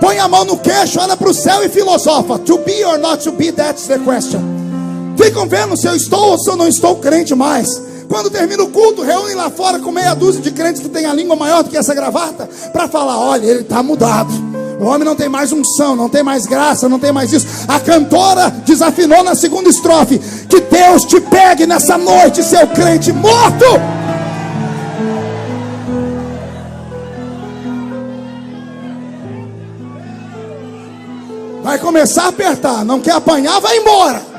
põe a mão no queixo, olha para o céu e filosofa. To be or not to be, that's the question. Ficam vendo se eu estou ou se eu não estou crente mais. Quando termina o culto, reúnem lá fora com meia dúzia de crentes que tem a língua maior do que essa gravata, para falar: olha, ele está mudado. O homem não tem mais unção, não tem mais graça, não tem mais isso. A cantora desafinou na segunda estrofe. Que Deus te pegue nessa noite, seu crente morto. Vai começar a apertar, não quer apanhar, vai embora.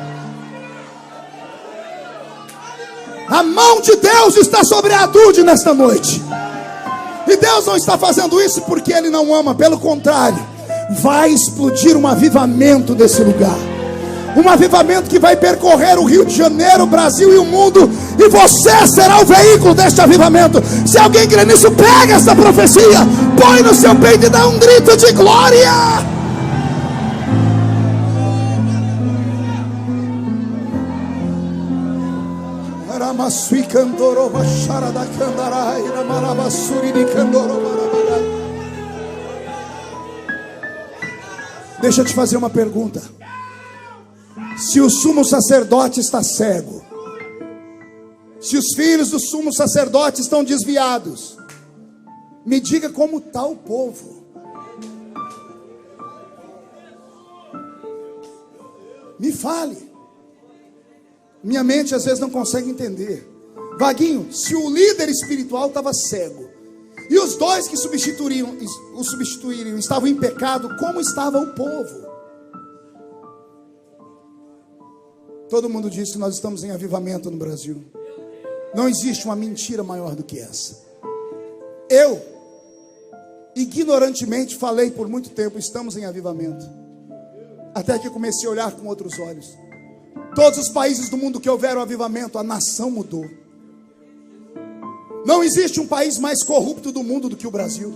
A mão de Deus está sobre a Dude nesta noite. E Deus não está fazendo isso porque Ele não ama. Pelo contrário, vai explodir um avivamento desse lugar. Um avivamento que vai percorrer o Rio de Janeiro, o Brasil e o mundo. E você será o veículo deste avivamento. Se alguém crê nisso, pega essa profecia, põe no seu peito e dá um grito de glória. Deixa eu te fazer uma pergunta. Se o sumo sacerdote está cego, se os filhos do sumo sacerdote estão desviados, me diga como está o povo. Me fale. Minha mente às vezes não consegue entender. Vaguinho, se o líder espiritual estava cego e os dois que o substituiriam estavam em pecado, como estava o povo? Todo mundo disse que nós estamos em avivamento no Brasil. Não existe uma mentira maior do que essa. Eu, ignorantemente, falei por muito tempo: estamos em avivamento. Até que comecei a olhar com outros olhos. Todos os países do mundo que houveram avivamento, a nação mudou. Não existe um país mais corrupto do mundo do que o Brasil.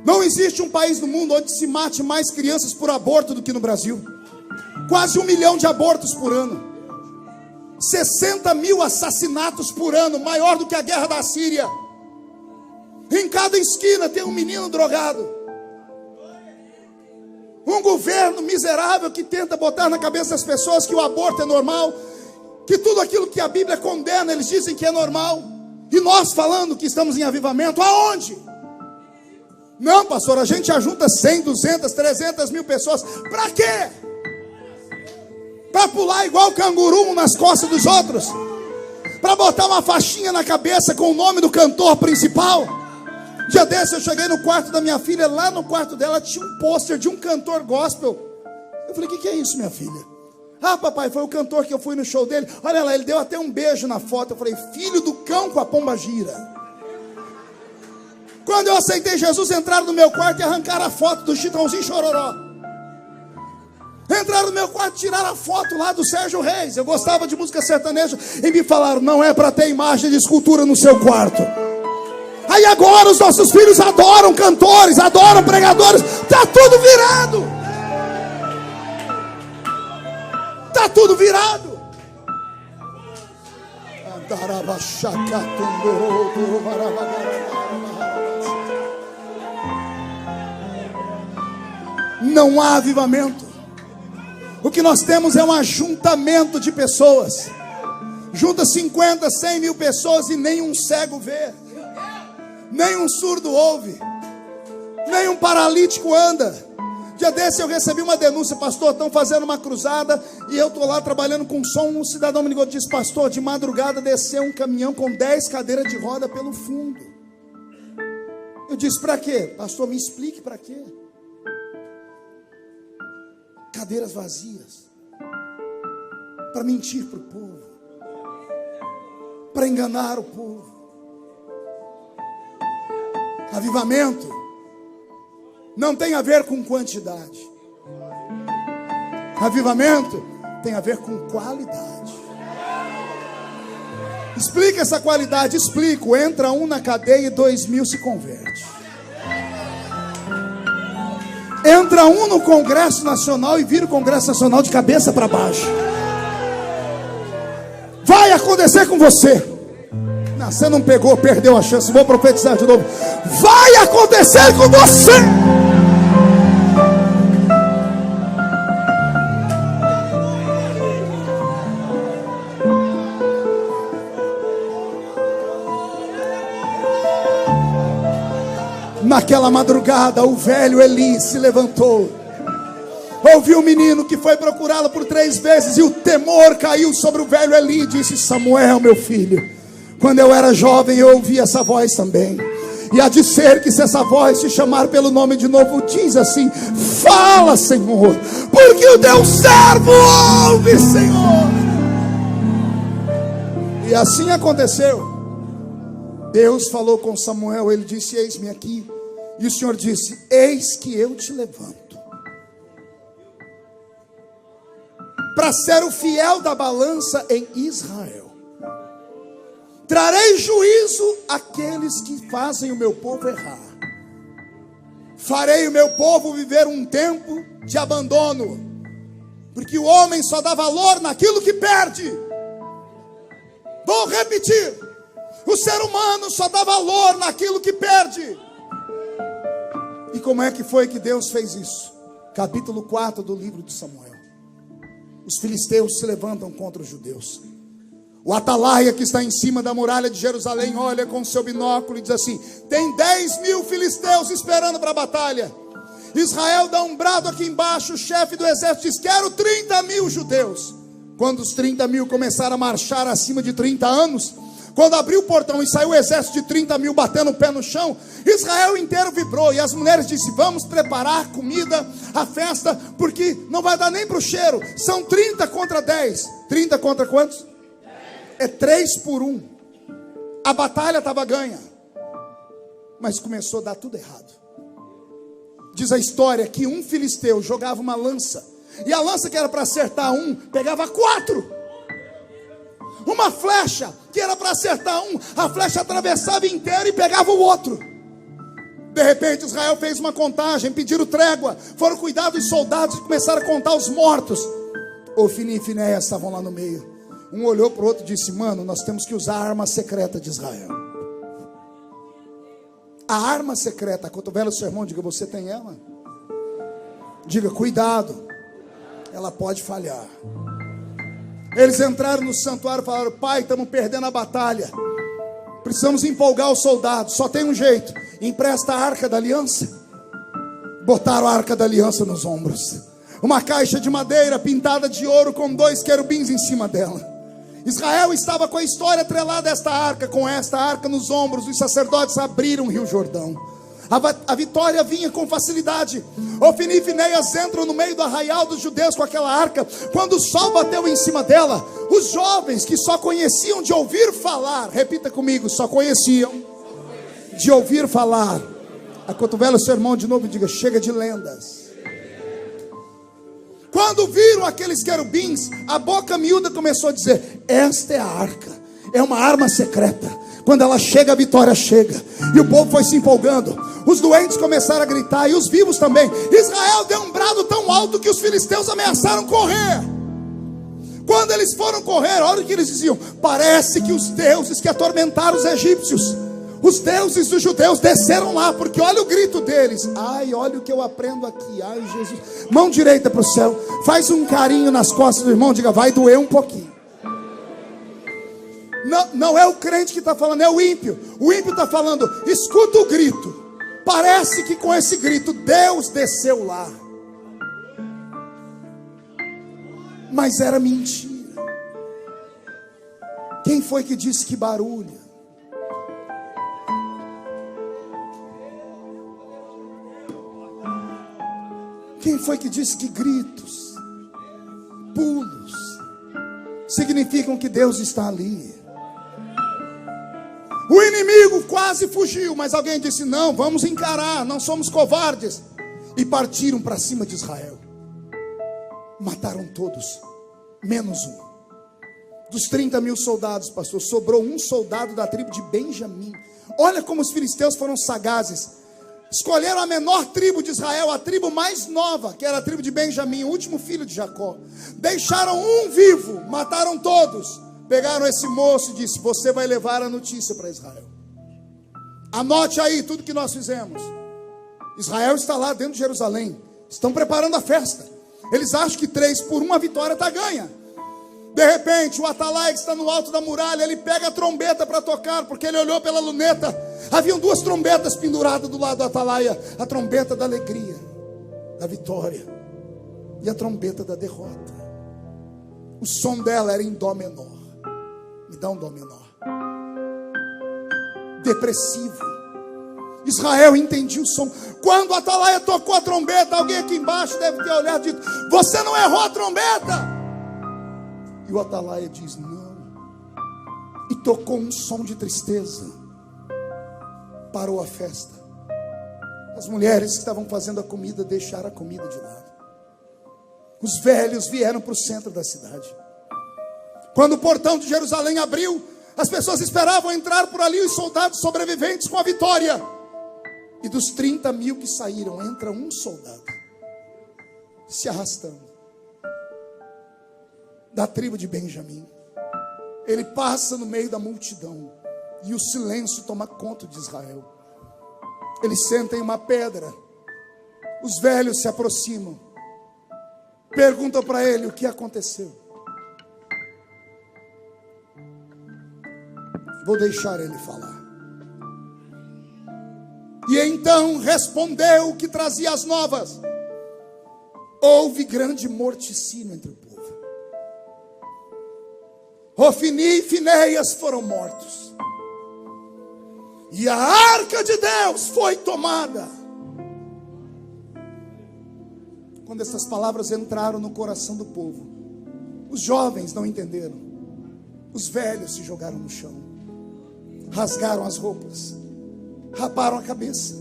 Não existe um país no mundo onde se mate mais crianças por aborto do que no Brasil. Quase 1 milhão de abortos por ano. 60 mil assassinatos por ano, maior do que a guerra da Síria. Em cada esquina tem um menino drogado. Um governo miserável que tenta botar na cabeça das pessoas que o aborto é normal, que tudo aquilo que a Bíblia condena, eles dizem que é normal. E nós falando que estamos em avivamento, aonde? Não, pastor, a gente ajunta 100, 200, 300 mil pessoas. Para quê? Para pular igual canguru um nas costas dos outros? Para botar uma faixinha na cabeça com o nome do cantor principal? Dia desse eu cheguei no quarto da minha filha, lá no quarto dela tinha um pôster de um cantor gospel. Eu falei: o que é isso, minha filha? Ah, papai, foi o cantor que eu fui no show dele. Olha lá, ele deu até um beijo na foto. Eu falei: filho do cão com a pomba gira. Quando eu aceitei Jesus, entraram no meu quarto e arrancaram a foto do Chitãozinho Chororó. Entraram no meu quarto e tiraram a foto lá do Sérgio Reis. Eu gostava de música sertaneja e me falaram: não é para ter imagem de escultura no seu quarto. Aí agora os nossos filhos adoram cantores, adoram pregadores. Está tudo virado. Está tudo virado. Não há avivamento. O que nós temos é um ajuntamento de pessoas. Junta 50, 100 mil pessoas e nenhum cego vê, nem um surdo ouve, nem um paralítico anda. Dia desse eu recebi uma denúncia: pastor, estão fazendo uma cruzada e eu estou lá trabalhando com som. Um cidadão me ligou e disse: pastor, de madrugada desceu um caminhão com 10 cadeiras de roda pelo fundo. Eu disse: para quê? Pastor, me explique para quê. Cadeiras vazias, para mentir para o povo, para enganar o povo. Avivamento não tem a ver com quantidade. Avivamento tem a ver com qualidade. Explica essa qualidade. Explico. Entra um na cadeia e 2.000 se converte. Entra um no Congresso Nacional e vira o Congresso Nacional de cabeça para baixo. Vai acontecer com você. Não, você não pegou, perdeu a chance. Vou profetizar de novo. Vai acontecer com você. Naquela madrugada, o velho Eli se levantou, ouviu o menino que foi procurá-lo por 3 vezes, e o temor caiu sobre o velho Eli. Disse: Samuel, meu filho, quando eu era jovem eu ouvi essa voz também, e há de ser que se essa voz te chamar pelo nome de novo, diz assim: fala, Senhor, porque o teu servo ouve, Senhor. E assim aconteceu. Deus falou com Samuel, ele disse: eis-me aqui. E o Senhor disse: eis que eu te levanto para ser o fiel da balança em Israel. Trarei juízo àqueles que fazem o meu povo errar. Farei o meu povo viver um tempo de abandono, porque o homem só dá valor naquilo que perde. Vou repetir: o ser humano só dá valor naquilo que perde. E como é que foi que Deus fez isso? Capítulo 4 do livro de Samuel. Os filisteus se levantam contra os judeus. O atalaia que está em cima da muralha de Jerusalém olha com seu binóculo e diz assim: tem 10.000 filisteus esperando para a batalha. Israel dá um brado aqui embaixo. O chefe do exército diz: quero 30.000 judeus. Quando os 30.000 começaram a marchar acima de 30 anos, quando abriu o portão e saiu o exército de 30.000 batendo o pé no chão, Israel inteiro vibrou. E as mulheres disseram: vamos preparar comida, a festa, porque não vai dar nem para o cheiro. São 30 contra 10. 30 contra quantos? É 3 por 1. A batalha estava ganha, mas começou a dar tudo errado. Diz a história que um filisteu jogava uma lança, e a lança que era para acertar um, pegava 4. Uma flecha que era para acertar um, a flecha atravessava inteira e pegava o outro. De repente Israel fez uma contagem, pediram trégua, foram cuidar dos soldados e começaram a contar os mortos. Ofni e Finéias estavam lá no meio. Um olhou para o outro e disse: mano, nós temos que usar a arma secreta de Israel. A arma secreta, cotovela do seu irmão, diga: você tem ela? Diga: cuidado, ela pode falhar. Eles entraram no santuário e falaram: pai, estamos perdendo a batalha, precisamos empolgar os soldados, só tem um jeito: empresta a arca da aliança. Botaram a arca da aliança nos ombros, uma caixa de madeira pintada de ouro com 2 querubins em cima dela. Israel estava com a história atrelada a esta arca. Com esta arca nos ombros, os sacerdotes abriram o Rio Jordão. A vitória vinha com facilidade. Ofni e Finéias entram no meio do arraial dos judeus com aquela arca. Quando o sol bateu em cima dela, os jovens que só conheciam de ouvir falar, repita comigo: só conheciam de ouvir falar. Acotovela o seu irmão de novo e diga: chega de lendas. Quando viram aqueles querubins, a boca miúda começou a dizer: esta é a arca, é uma arma secreta. Quando ela chega, a vitória chega. E o povo foi se empolgando. Os doentes começaram a gritar, e os vivos também. Israel deu um brado tão alto que os filisteus ameaçaram correr. Quando eles foram correr, olha o que eles diziam: parece que os deuses que atormentaram os egípcios, os deuses dos judeus, desceram lá. Porque olha o grito deles. Ai, olha o que eu aprendo aqui. Ai, Jesus. Mão direita para o céu, faz um carinho nas costas do irmão, diga: vai doer um pouquinho. Não é o crente que está falando, é o ímpio. O ímpio está falando: escuta o grito. Parece que com esse grito Deus desceu lá. mas era mentira. Quem foi que disse que barulho? Quem foi que disse que gritos, pulos, significam que Deus está ali? O inimigo quase fugiu, mas alguém disse: não, vamos encarar, não somos covardes. E partiram para cima de Israel. Mataram todos, menos um. Dos 30.000 soldados, pastor, sobrou um soldado da tribo de Benjamim. Olha como os filisteus foram sagazes. Escolheram a menor tribo de Israel, a tribo mais nova, que era a tribo de Benjamim, o último filho de Jacó. Deixaram um vivo, mataram todos. Pegaram esse moço e disse: você vai levar a notícia para Israel. Anote aí tudo que nós fizemos. Israel está lá dentro de Jerusalém, estão preparando a festa. Eles acham que 3-1 a vitória está ganha. De repente, o atalaia que está no alto da muralha, ele pega a trombeta para tocar, porque ele olhou pela luneta. Haviam 2 trombetas penduradas do lado do atalaia: a trombeta da alegria, da vitória, e a trombeta da derrota. O som dela era em dó menor. Me dá um dó menor. Depressivo. Israel entendia o som. Quando o atalaia tocou a trombeta, alguém aqui embaixo deve ter olhado e dito: você não errou a trombeta. E o atalaia diz: não. E tocou um som de tristeza. Parou a festa. As mulheres que estavam fazendo a comida deixaram a comida de lado. Os velhos vieram para o centro da cidade. Quando o portão de Jerusalém abriu, as pessoas esperavam entrar por ali os soldados sobreviventes com a vitória. E dos 30.000 que saíram, entra um soldado se arrastando, da tribo de Benjamim. Ele passa no meio da multidão e o silêncio toma conta de Israel. Ele senta em uma pedra. Os velhos se aproximam, perguntam para ele o que aconteceu. Vou deixar ele falar. E então respondeu o que trazia as novas: houve grande morticínio entre o povo. Ofni e Finéias foram mortos, e a arca de Deus foi tomada. Quando essas palavras entraram no coração do povo, os jovens não entenderam. Os velhos se jogaram no chão, rasgaram as roupas, raparam a cabeça.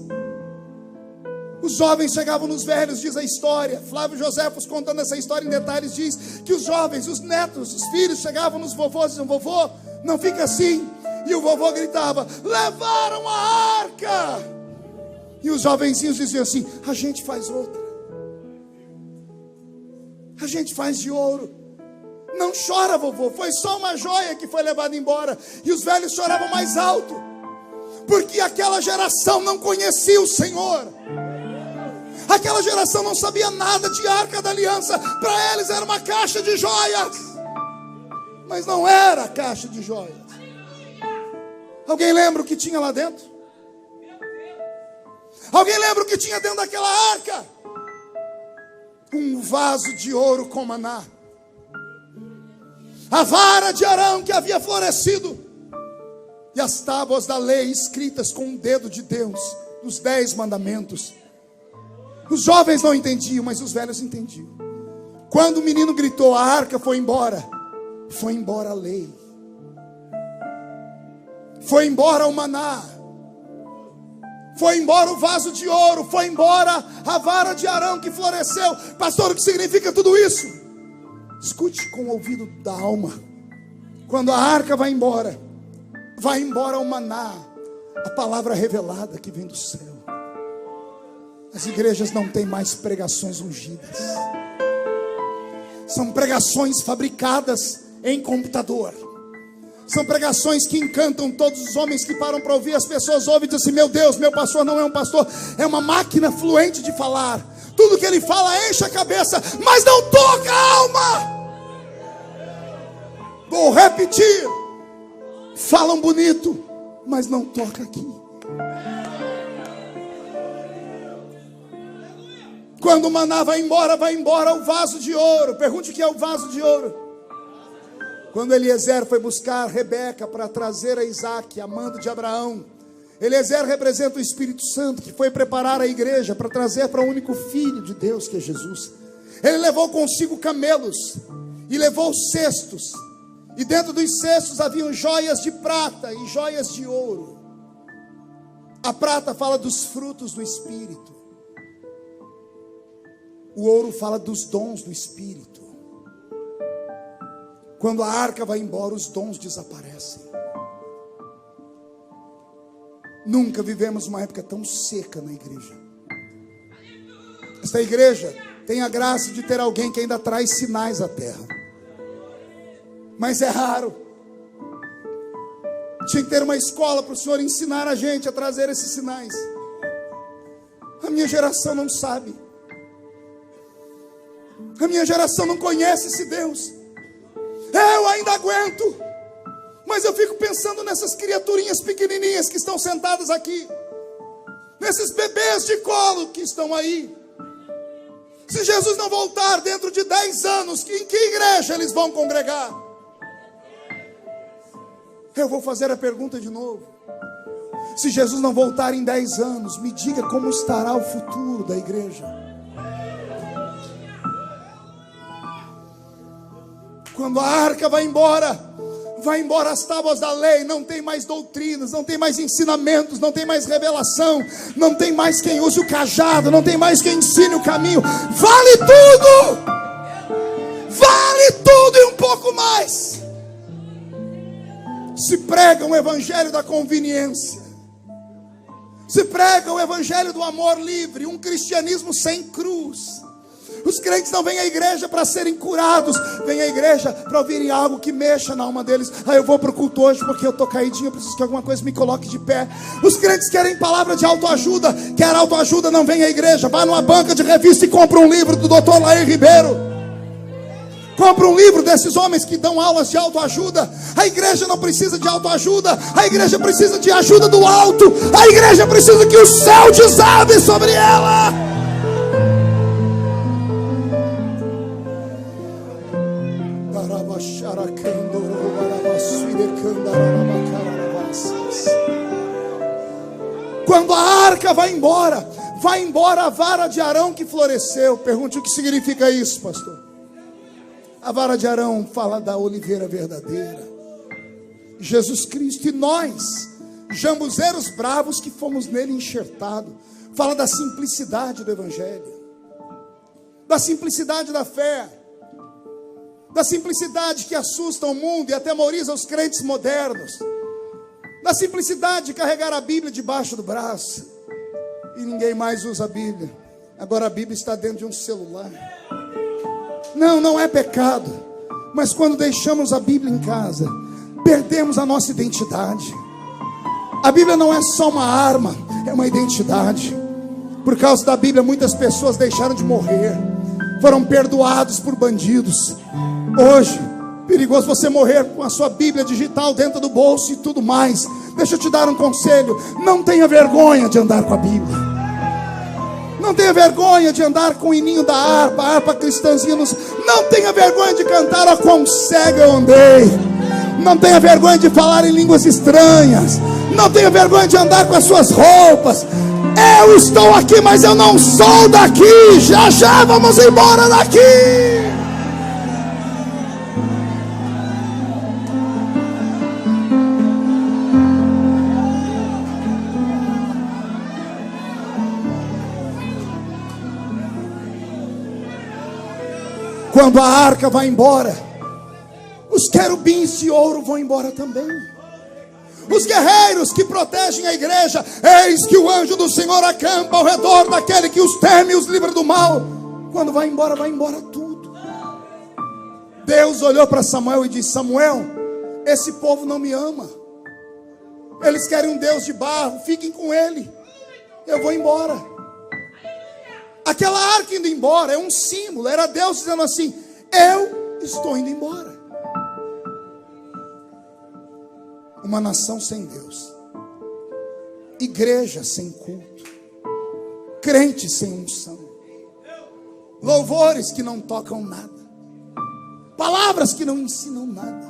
Os jovens chegavam nos velhos, diz a história. Flávio Joséfos, contando essa história em detalhes, diz que os jovens, os netos, os filhos chegavam nos vovôs e diziam: vovô, não fica assim. E o vovô gritava: levaram a arca. E os jovenzinhos diziam assim: a gente faz outra, a gente faz de ouro. Não chora, vovô, foi só uma joia que foi levada embora. E os velhos choravam mais alto, porque aquela geração não conhecia o Senhor. Aquela geração não sabia nada de arca da aliança. Para eles era uma caixa de joias, mas não era a caixa de joias. Alguém lembra o que tinha lá dentro? Alguém lembra o que tinha dentro daquela arca? Um vaso de ouro com maná, a vara de Arão que havia florescido, e as tábuas da lei escritas com o dedo de Deus, os 10 mandamentos. Os jovens não entendiam, mas os velhos entendiam. Quando o menino gritou, a arca foi embora a lei, foi embora o maná, foi embora o vaso de ouro, foi embora a vara de Arão que floresceu. Pastor, o que significa tudo isso? Escute com o ouvido da alma. Quando a arca vai embora o maná, a palavra revelada que vem do céu. As igrejas não têm mais pregações ungidas, são pregações fabricadas em computador. São pregações que encantam todos os homens que param para ouvir. As pessoas ouvem e dizem assim: meu Deus, meu pastor não é um pastor, é uma máquina fluente de falar. Tudo que ele fala enche a cabeça, mas não toca a alma. Vou repetir: falam bonito, mas não toca aqui. Quando o maná vai embora o vaso de ouro. Pergunte o que é o vaso de ouro. Quando Eliezer foi buscar Rebeca para trazer a Isaac, amando de Abraão, Eliezer representa o Espírito Santo, que foi preparar a igreja para trazer para o único Filho de Deus, que é Jesus. Ele levou consigo camelos e levou cestos, e dentro dos cestos haviam joias de prata e joias de ouro. A prata fala dos frutos do Espírito, o ouro fala dos dons do Espírito. Quando a arca vai embora, os dons desaparecem. Nunca vivemos uma época tão seca na igreja. Esta igreja tem a graça de ter alguém que ainda traz sinais à terra, mas é raro. Tinha que ter uma escola para o Senhor ensinar a gente a trazer esses sinais. A minha geração não sabe. A minha geração não conhece esse Deus. Eu ainda aguento, mas eu fico pensando nessas criaturinhas pequenininhas que estão sentadas aqui, nesses bebês de colo que estão aí. Se Jesus não voltar dentro de 10 anos, em que igreja eles vão congregar? Eu vou fazer a pergunta de novo. Se Jesus não voltar em 10 anos, me diga como estará o futuro da igreja. Quando a arca vai embora as tábuas da lei, não tem mais doutrinas, não tem mais ensinamentos, não tem mais revelação, não tem mais quem use o cajado, não tem mais quem ensine o caminho. Vale tudo e um pouco mais. Se prega um evangelho da conveniência, se prega o evangelho do amor livre, um cristianismo sem cruz. Os crentes não vêm à igreja para serem curados, vêm à igreja para ouvirem algo que mexa na alma deles. Eu vou para o culto hoje porque eu estou caidinho, eu preciso que alguma coisa me coloque de pé. Os crentes querem palavra de autoajuda. Quer autoajuda, não vem à igreja. Vá numa banca de revista e compra um livro do Dr. Lair Ribeiro. Compra um livro desses homens que dão aulas de autoajuda. A igreja não precisa de autoajuda, a igreja precisa de ajuda do alto. A igreja precisa que o céu desabe sobre ela. Quando a arca vai embora a vara de Arão que floresceu. Pergunte o que significa isso, pastor. A vara de Arão fala da oliveira verdadeira, Jesus Cristo. E nós, jambuzeiros bravos que fomos nele enxertados, fala da simplicidade do evangelho, da simplicidade da fé, da simplicidade que assusta o mundo e atemoriza os crentes modernos, da simplicidade de carregar a Bíblia debaixo do braço, e ninguém mais usa a Bíblia. Agora a Bíblia está dentro de um celular. Não é pecado, mas quando deixamos a Bíblia em casa, perdemos a nossa identidade. A Bíblia não é só uma arma, é uma identidade. Por causa da Bíblia, muitas pessoas deixaram de morrer, foram perdoados por bandidos. Hoje, perigoso você morrer com a sua Bíblia digital dentro do bolso e tudo mais. Deixa eu te dar um conselho: não tenha vergonha de andar com a Bíblia. Não tenha vergonha de andar com o hininho da harpa, a harpa cristãzinha. Não tenha vergonha de cantar "Ó quão cego eu andei". Não tenha vergonha de falar em línguas estranhas. Não tenha vergonha de andar com as suas roupas. Eu estou aqui, mas eu não sou daqui. Já vamos embora daqui. Quando a arca vai embora, os querubins de ouro vão embora também. Os guerreiros que protegem a igreja, eis que o anjo do Senhor acampa ao redor daquele que os teme e os livra do mal. Quando vai embora tudo. Deus olhou para Samuel e disse: Samuel, esse povo não me ama. Eles querem um Deus de barro, fiquem com ele. Eu vou embora. Aquela arca indo embora é um símbolo. Era Deus dizendo assim: eu estou indo embora. Uma nação sem Deus, igreja sem culto, crente sem unção, louvores que não tocam nada, palavras que não ensinam nada,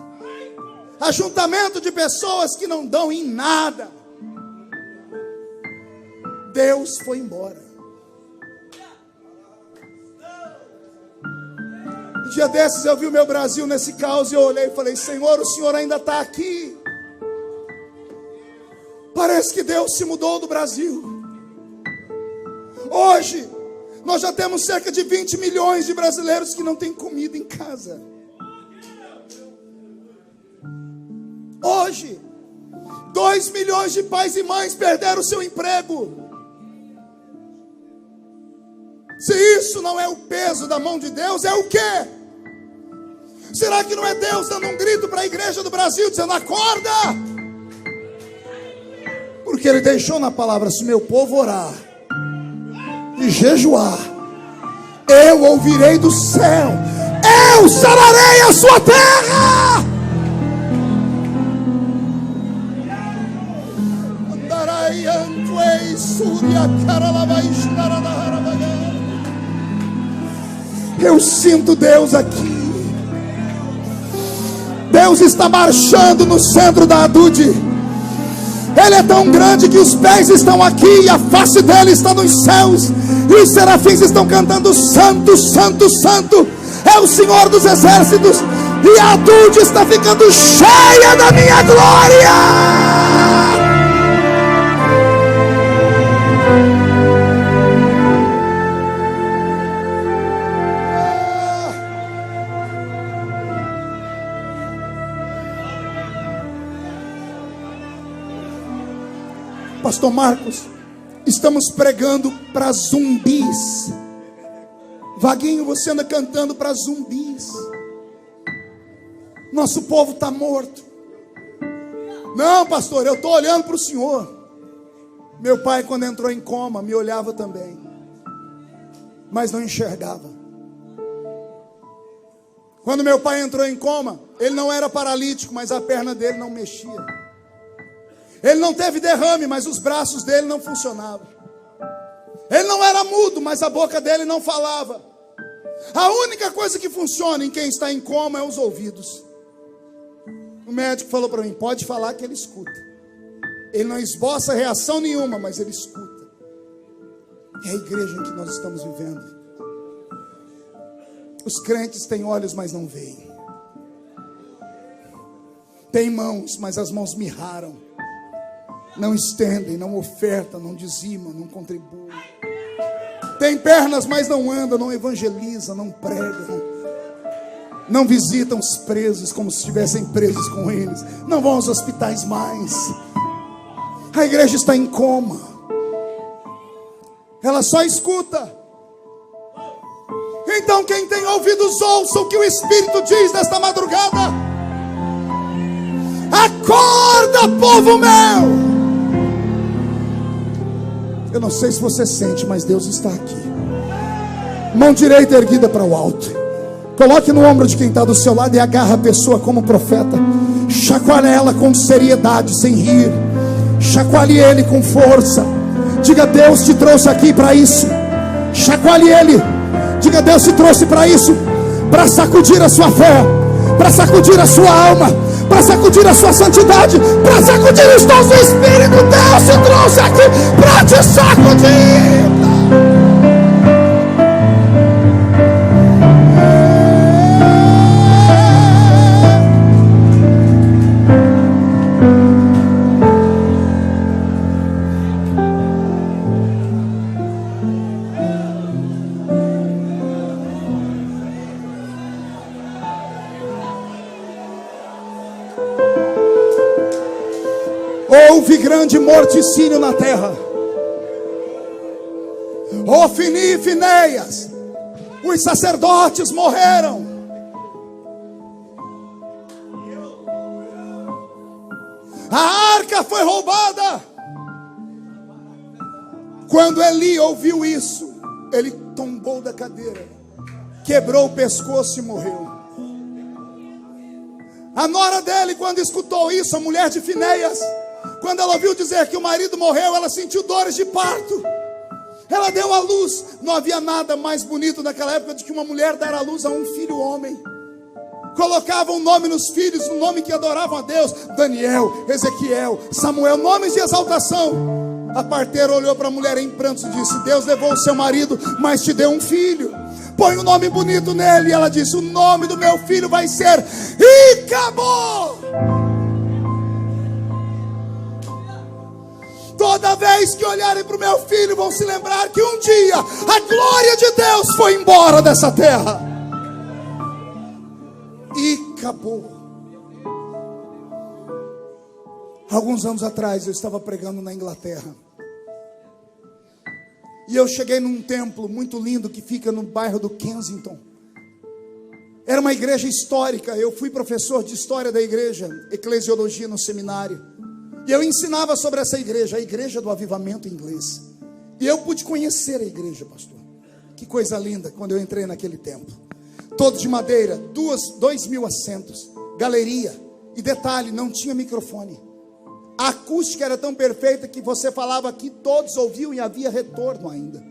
ajuntamento de pessoas que não dão em nada. Deus foi embora. Um dia desses eu vi o meu Brasil nesse caos e eu olhei e falei: Senhor, o Senhor ainda está aqui. Parece que Deus se mudou do Brasil. Hoje nós já temos cerca de 20 milhões de brasileiros que não têm comida em casa. Hoje 2 milhões de pais e mães perderam o seu emprego. Se isso não é o peso da mão de Deus, é o quê? Será que não é Deus dando um grito para a igreja do Brasil, dizendo: acorda? Porque Ele deixou na palavra: se meu povo orar e jejuar, eu ouvirei do céu, eu sararei a sua terra. Eu sinto Deus aqui. Deus está marchando no centro da Adude. Ele é tão grande que os pés estão aqui e a face dele está nos céus, e os serafins estão cantando: santo, santo, santo é o Senhor dos exércitos. E a Adude está ficando cheia da minha glória. Pastor Marcos, estamos pregando para zumbis. Vaguinho, você anda cantando para zumbis. Nosso povo está morto. Não, pastor, eu estou olhando para o Senhor. Meu pai, quando entrou em coma, me olhava também, mas não enxergava. Quando meu pai entrou em coma, ele não era paralítico, mas a perna dele não mexia. Ele não teve derrame, mas os braços dele não funcionavam. Ele não era mudo, mas a boca dele não falava. A única coisa que funciona em quem está em coma é os ouvidos. O médico falou para mim: pode falar que ele escuta. Ele não esboça reação nenhuma, mas ele escuta. É a igreja em que nós estamos vivendo. Os crentes têm olhos, mas não veem. Tem mãos, mas as mãos mirraram. Não estendem, não ofertam, não dizimam, não contribuem. Tem pernas, mas não andam, não evangelizam, não pregam. Não visitam os presos como se estivessem presos com eles. Não vão aos hospitais mais. A igreja está em coma. Ela só escuta. Então quem tem ouvidos, ouça o que o Espírito diz nesta madrugada. Acorda, povo meu! Eu não sei se você sente, mas Deus está aqui. Mão direita erguida para o alto. Coloque no ombro de quem está do seu lado e agarra a pessoa como profeta. Chacoalhe ela com seriedade, sem rir. Chacoalhe ele com força. Diga: Deus te trouxe aqui para isso. Chacoalhe ele. Diga: Deus te trouxe para isso, para sacudir a sua fé, para sacudir a sua alma, para sacudir a sua santidade, para sacudir os dons do Espírito. Deus te trouxe aqui para te sacudir. Houve grande morticínio na terra. Ofni e Finéias, os sacerdotes, morreram. A arca foi roubada. Quando Eli ouviu isso, ele tombou da cadeira, quebrou o pescoço e morreu. A nora dele, quando escutou isso, a mulher de Finéias, quando ela ouviu dizer que o marido morreu, ela sentiu dores de parto. Ela deu à luz. Não havia nada mais bonito naquela época do que uma mulher dar à luz a um filho homem. Colocavam um nome nos filhos, um nome que adoravam a Deus: Daniel, Ezequiel, Samuel, nomes de exaltação. A parteira olhou para a mulher em prantos e disse: Deus levou o seu marido, mas te deu um filho. Põe um nome bonito nele. E ela disse: o nome do meu filho vai ser Icabod. Toda vez que olharem para o meu filho, vão se lembrar que um dia a glória de Deus foi embora dessa terra. Icabod. Alguns anos atrás eu estava pregando na Inglaterra. E eu cheguei num templo muito lindo que fica no bairro do Kensington. Era uma igreja histórica. Eu fui professor de história da igreja, eclesiologia no seminário. E eu ensinava sobre essa igreja, a igreja do avivamento inglês. E eu pude conhecer a igreja, pastor. Que coisa linda quando eu entrei naquele templo. Todo de madeira, 2.000 assentos, galeria. E detalhe, não tinha microfone. A acústica era tão perfeita que você falava aqui, todos ouviam e havia retorno ainda.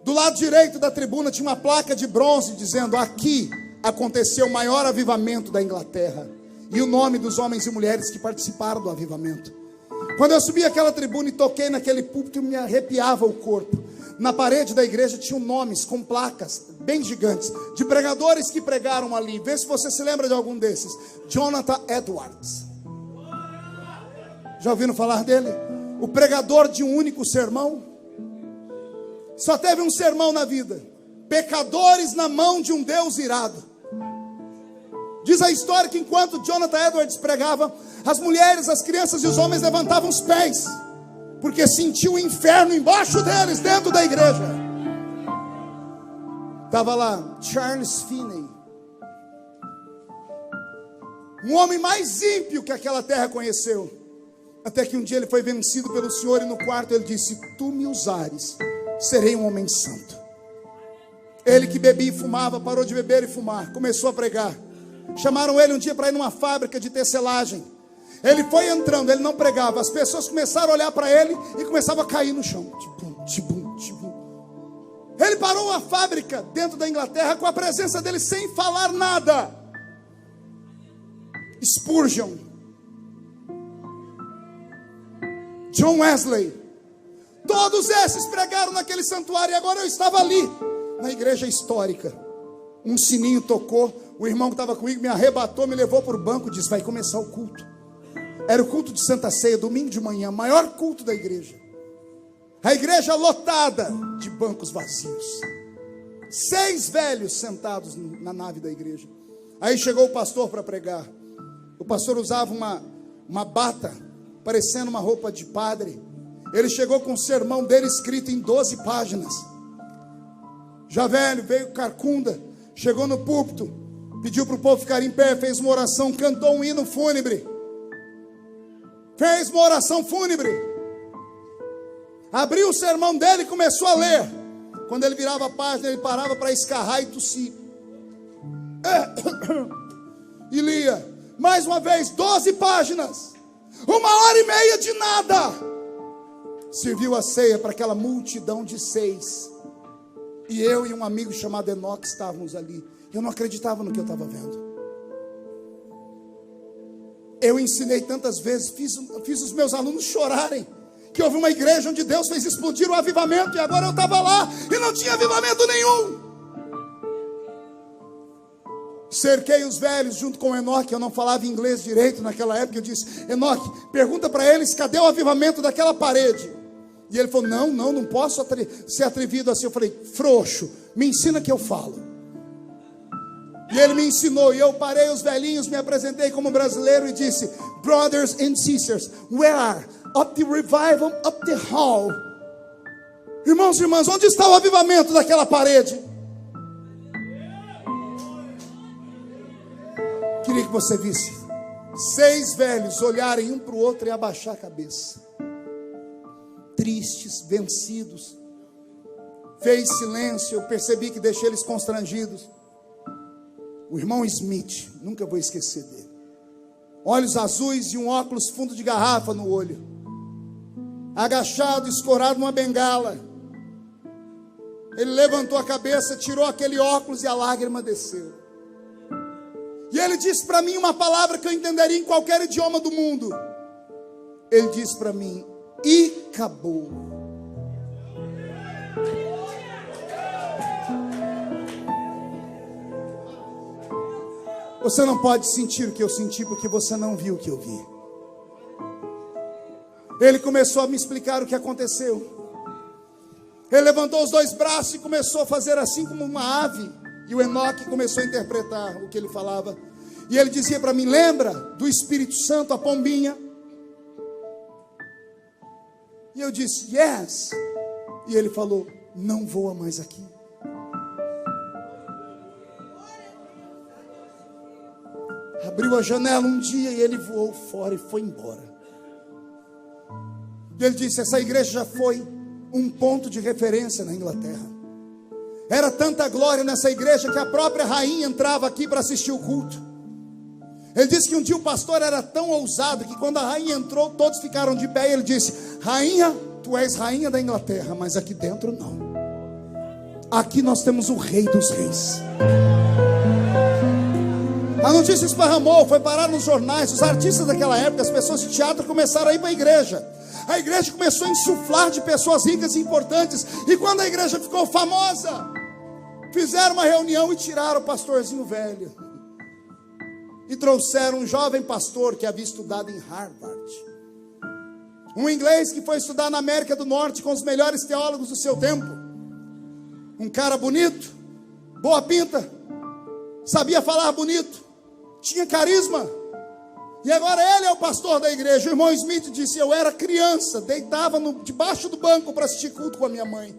Do lado direito da tribuna tinha uma placa de bronze dizendo: aqui aconteceu o maior avivamento da Inglaterra. E o nome dos homens e mulheres que participaram do avivamento. Quando eu subi aquela tribuna e toquei naquele púlpito, me arrepiava o corpo. Na parede da igreja tinham nomes com placas bem gigantes, de pregadores que pregaram ali. Vê se você se lembra de algum desses. Jonathan Edwards. Já ouviram falar dele? O pregador de um único sermão. Só teve um sermão na vida: pecadores na mão de um Deus irado. Diz a história que enquanto Jonathan Edwards pregava, as mulheres, as crianças e os homens levantavam os pés, porque sentiam o inferno embaixo deles, dentro da igreja. Estava lá Charles Finney, um homem mais ímpio que aquela terra conheceu. Até que um dia ele foi vencido pelo Senhor, e no quarto ele disse: se tu me usares, serei um homem santo. Ele que bebia e fumava, parou de beber e fumar, começou a pregar. Chamaram ele um dia para ir numa fábrica de tecelagem. Ele foi entrando, ele não pregava. As pessoas começaram a olhar para ele e começavam a cair no chão. Tibum, tibum, tibum. Ele parou uma fábrica dentro da Inglaterra com a presença dele, sem falar nada. Spurgeon, John Wesley, todos esses pregaram naquele santuário. E agora eu estava ali, na igreja histórica. Um sininho tocou. O irmão que estava comigo me arrebatou, me levou para o banco e disse: vai começar o culto. Era o culto de Santa Ceia, domingo de manhã, maior culto da igreja. A igreja lotada de bancos vazios. 6 velhos sentados na nave da igreja. Aí chegou o pastor para pregar. O pastor usava uma bata, parecendo uma roupa de padre. Ele chegou com o sermão dele escrito em 12 páginas. Já velho, veio carcunda, chegou no púlpito, pediu para o povo ficar em pé, fez uma oração, cantou um hino fúnebre. Fez uma oração fúnebre. Abriu o sermão dele e começou a ler. Quando ele virava a página, ele parava para escarrar e tossir. E lia. Mais uma vez, 12 páginas. 1h30 de nada. Serviu a ceia para aquela multidão de 6. E eu e um amigo chamado Enoque estávamos ali. Eu não acreditava no que eu estava vendo. Eu ensinei tantas vezes, fiz os meus alunos chorarem, que houve uma igreja onde Deus fez explodir o avivamento, e agora eu estava lá e não tinha avivamento nenhum. Cerquei os velhos junto com o Enoque. Eu não falava inglês direito naquela época. Eu disse: Enoque, pergunta para eles cadê o avivamento daquela parede. E ele falou: não posso ser atrevido assim. Eu falei: frouxo, me ensina que eu falo. E ele me ensinou, e eu parei os velhinhos, me apresentei como brasileiro e disse: brothers and sisters, where are of the revival of the hall? Irmãos e irmãs, onde está o avivamento daquela parede? Queria que você visse 6 velhos olharem um para o outro e abaixar a cabeça, tristes, vencidos. Fez silêncio. Eu percebi que deixei eles constrangidos. O irmão Smith, nunca vou esquecer dele. Olhos azuis e um óculos fundo de garrafa no olho. Agachado, escorado numa bengala. Ele levantou a cabeça, tirou aquele óculos e a lágrima desceu. E ele disse para mim uma palavra que eu entenderia em qualquer idioma do mundo. Ele disse para mim: e acabou. Você não pode sentir o que eu senti porque você não viu o que eu vi. Ele começou a me explicar o que aconteceu. Ele levantou os dois braços e começou a fazer assim como uma ave. E o Enoque começou a interpretar o que ele falava. E ele dizia para mim: lembra do Espírito Santo, a pombinha? E eu disse: yes. E ele falou: não voa mais aqui. Abriu a janela um dia e ele voou fora e foi embora. E ele disse: essa igreja já foi um ponto de referência na Inglaterra. Era tanta glória nessa igreja que a própria rainha entrava aqui para assistir o culto. Ele disse que um dia o pastor era tão ousado que quando a rainha entrou, todos ficaram de pé. E ele disse: rainha, tu és rainha da Inglaterra, mas aqui dentro não. Aqui nós temos o rei dos reis. A notícia esparramou, foi parar nos jornais. Os artistas daquela época, as pessoas de teatro começaram a ir para a igreja. A igreja começou a insuflar de pessoas ricas e importantes. E quando a igreja ficou famosa, fizeram uma reunião e tiraram o pastorzinho velho. E trouxeram um jovem pastor que havia estudado em Harvard. Um inglês que foi estudar na América do Norte com os melhores teólogos do seu tempo. Um cara bonito, boa pinta, sabia falar bonito, tinha carisma. E agora ele é o pastor da igreja. O irmão Smith disse: eu era criança, deitava debaixo do banco para assistir culto com a minha mãe.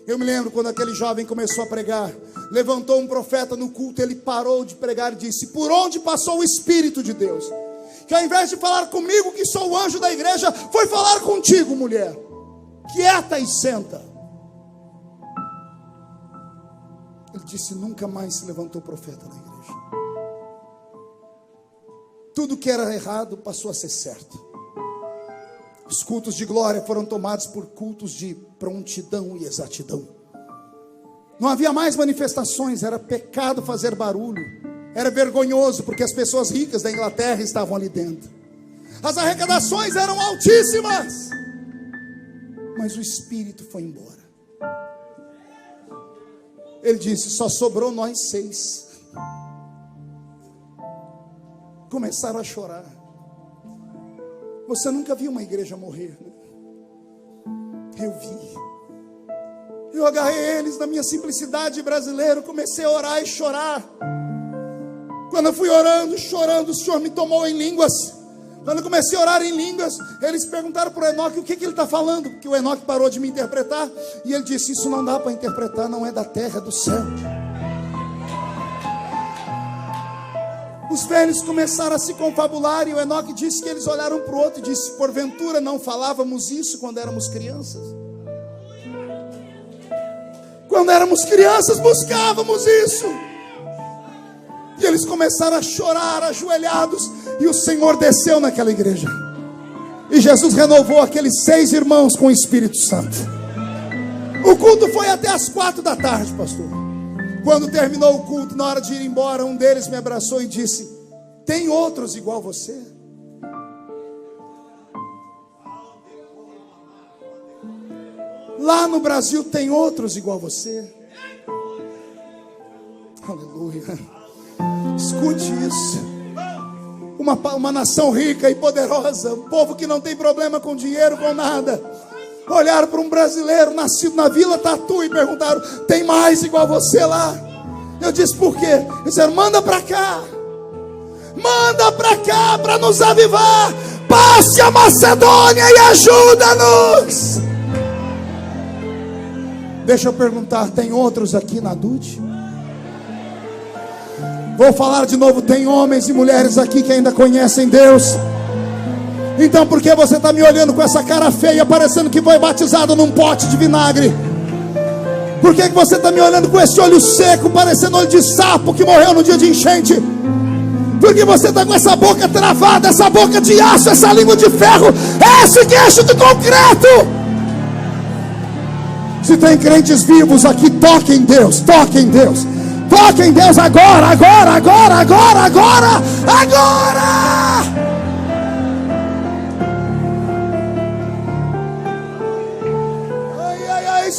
Eu me lembro quando aquele jovem começou a pregar. Levantou um profeta no culto, ele parou de pregar e disse: por onde passou o Espírito de Deus? Que ao invés de falar comigo, que sou o anjo da igreja, foi falar contigo, mulher. Quieta e senta. Ele disse: nunca mais se levantou profeta na igreja. Tudo que era errado passou a ser certo. Os cultos de glória foram tomados por cultos de prontidão e exatidão. Não havia mais manifestações, era pecado fazer barulho. Era vergonhoso, porque as pessoas ricas da Inglaterra estavam ali dentro. As arrecadações eram altíssimas. Mas o Espírito foi embora. Ele disse: só sobrou nós 6. Começaram a chorar. Você nunca viu uma igreja morrer, né? Eu vi. Eu agarrei eles na minha simplicidade brasileira, comecei a orar e chorar. Quando eu fui orando, chorando, o Senhor me tomou em línguas. Quando eu comecei a orar em línguas, eles perguntaram para o Enoque o que ele está falando, porque o Enoque parou de me interpretar. E ele disse: isso não dá para interpretar, não é da terra, é do céu. Os velhos começaram a se confabular. E o Enoque disse que eles olharam para o outro e disse: porventura não falávamos isso quando éramos crianças? Quando éramos crianças buscávamos isso. E eles começaram a chorar ajoelhados. E o Senhor desceu naquela igreja. E Jesus renovou aqueles 6 irmãos com o Espírito Santo. O culto foi até as 4 da tarde, pastor. Quando terminou o culto, na hora de ir embora, um deles me abraçou e disse: tem outros igual você? Lá no Brasil tem outros igual você? Aleluia. Escute isso. Uma nação rica e poderosa, um povo que não tem problema com dinheiro, com nada, olharam para um brasileiro nascido na Vila Tatu e perguntaram: tem mais igual você lá? Eu disse: por quê? Eles disseram: manda para cá. Manda para cá para nos avivar. Passe a Macedônia e ajuda-nos. Deixa eu perguntar: tem outros aqui na Dude? Vou falar de novo: tem homens e mulheres aqui que ainda conhecem Deus? Então por que você está me olhando com essa cara feia, parecendo que foi batizado num pote de vinagre? Por que você está me olhando com esse olho seco, parecendo olho de sapo que morreu no dia de enchente? Por que você está com essa boca travada, essa boca de aço, essa língua de ferro, esse queixo de concreto? Se tem crentes vivos aqui, toque em Deus, toque em Deus, toque em Deus agora, agora, agora, agora, agora, agora. Ai, ai, ai,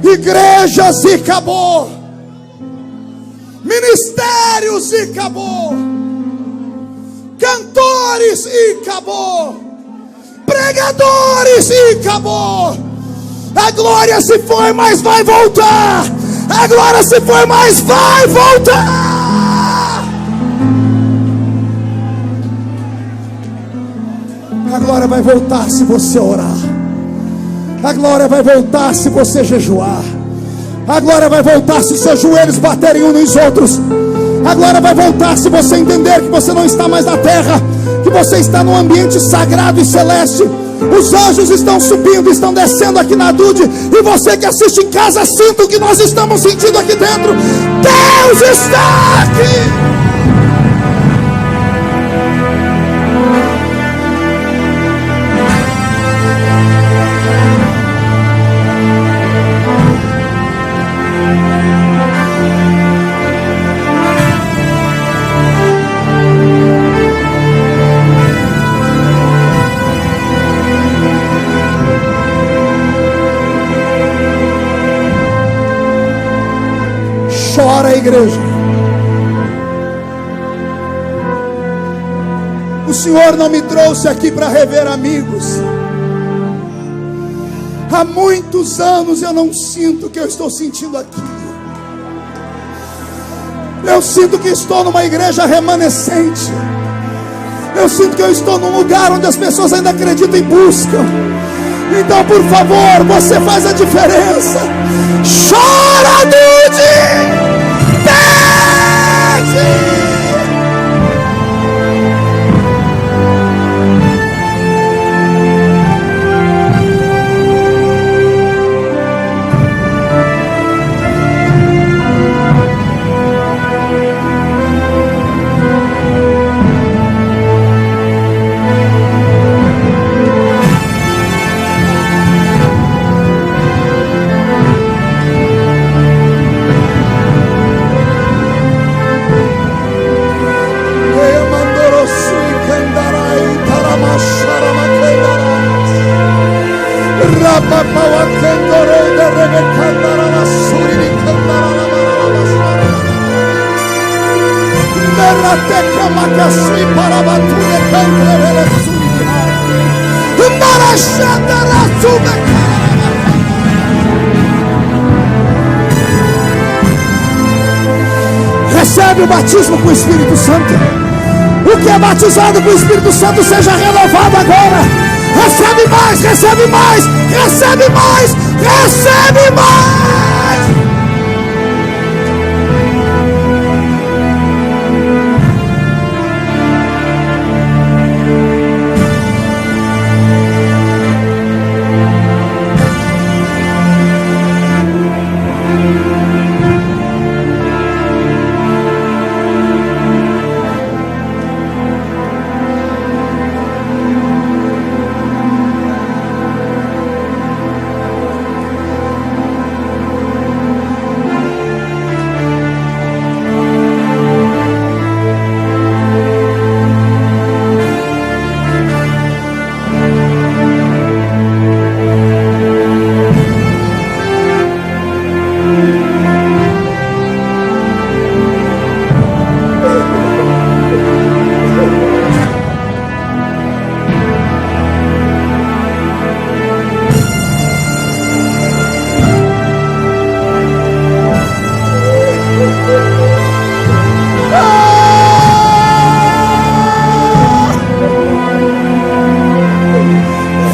igrejas e acabou, ministérios e acabou, cantores e acabou, pregadores e acabou. A glória se foi, mas vai voltar. A glória se foi, mas vai voltar. A glória vai voltar se você orar. A glória vai voltar se você jejuar. A glória vai voltar se seus joelhos baterem uns nos outros. A glória vai voltar se você entender que você não está mais na terra, que você está num ambiente sagrado e celeste. Os anjos estão subindo, estão descendo aqui na Dude. E você que assiste em casa, sinta o que nós estamos sentindo aqui dentro. Deus está aqui. Chora a igreja. O Senhor não me trouxe aqui para rever amigos. Há muitos anos eu não sinto o que eu estou sentindo aqui. Eu sinto que estou numa igreja remanescente. Eu sinto que eu estou num lugar onde as pessoas ainda acreditam e buscam. Então, por favor, você faz a diferença. Chora, Dude! Recebe o batismo com o Espírito Santo. O que é batizado com o Espírito Santo seja renovado agora. Recebe mais, recebe mais, recebe mais, recebe mais.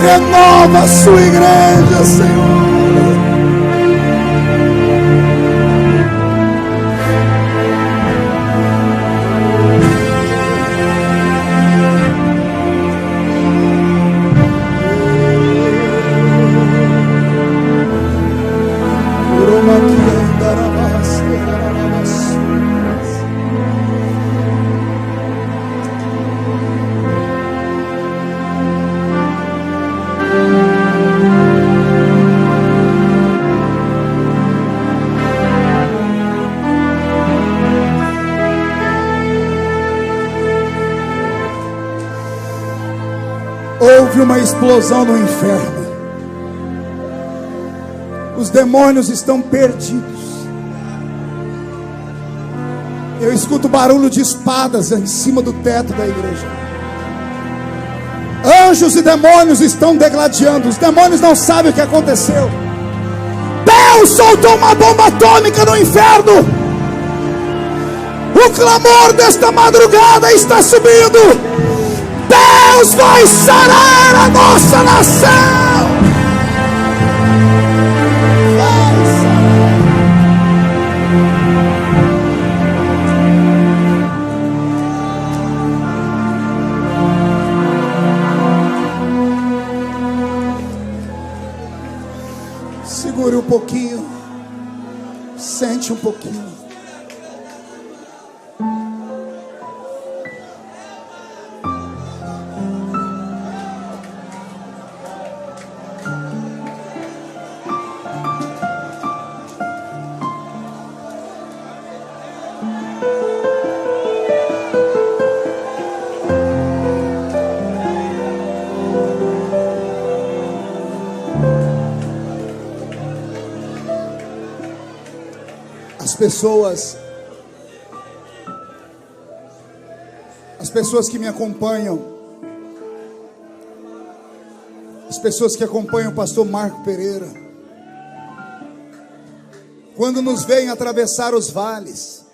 Renova a sua igreja, Senhor. Houve uma explosão no inferno. Os demônios estão perdidos. Eu escuto barulho de espadas em cima do teto da igreja. Anjos e demônios estão degladiando. Os demônios não sabem o que aconteceu. Deus soltou uma bomba atômica no inferno. O clamor desta madrugada está subindo. Deus vai sarar a nossa nação. Vai sarar. Segure um pouquinho. Sente um pouquinho. As pessoas que me acompanham, as pessoas que acompanham o pastor Marco Pereira, quando nos veem atravessar os vales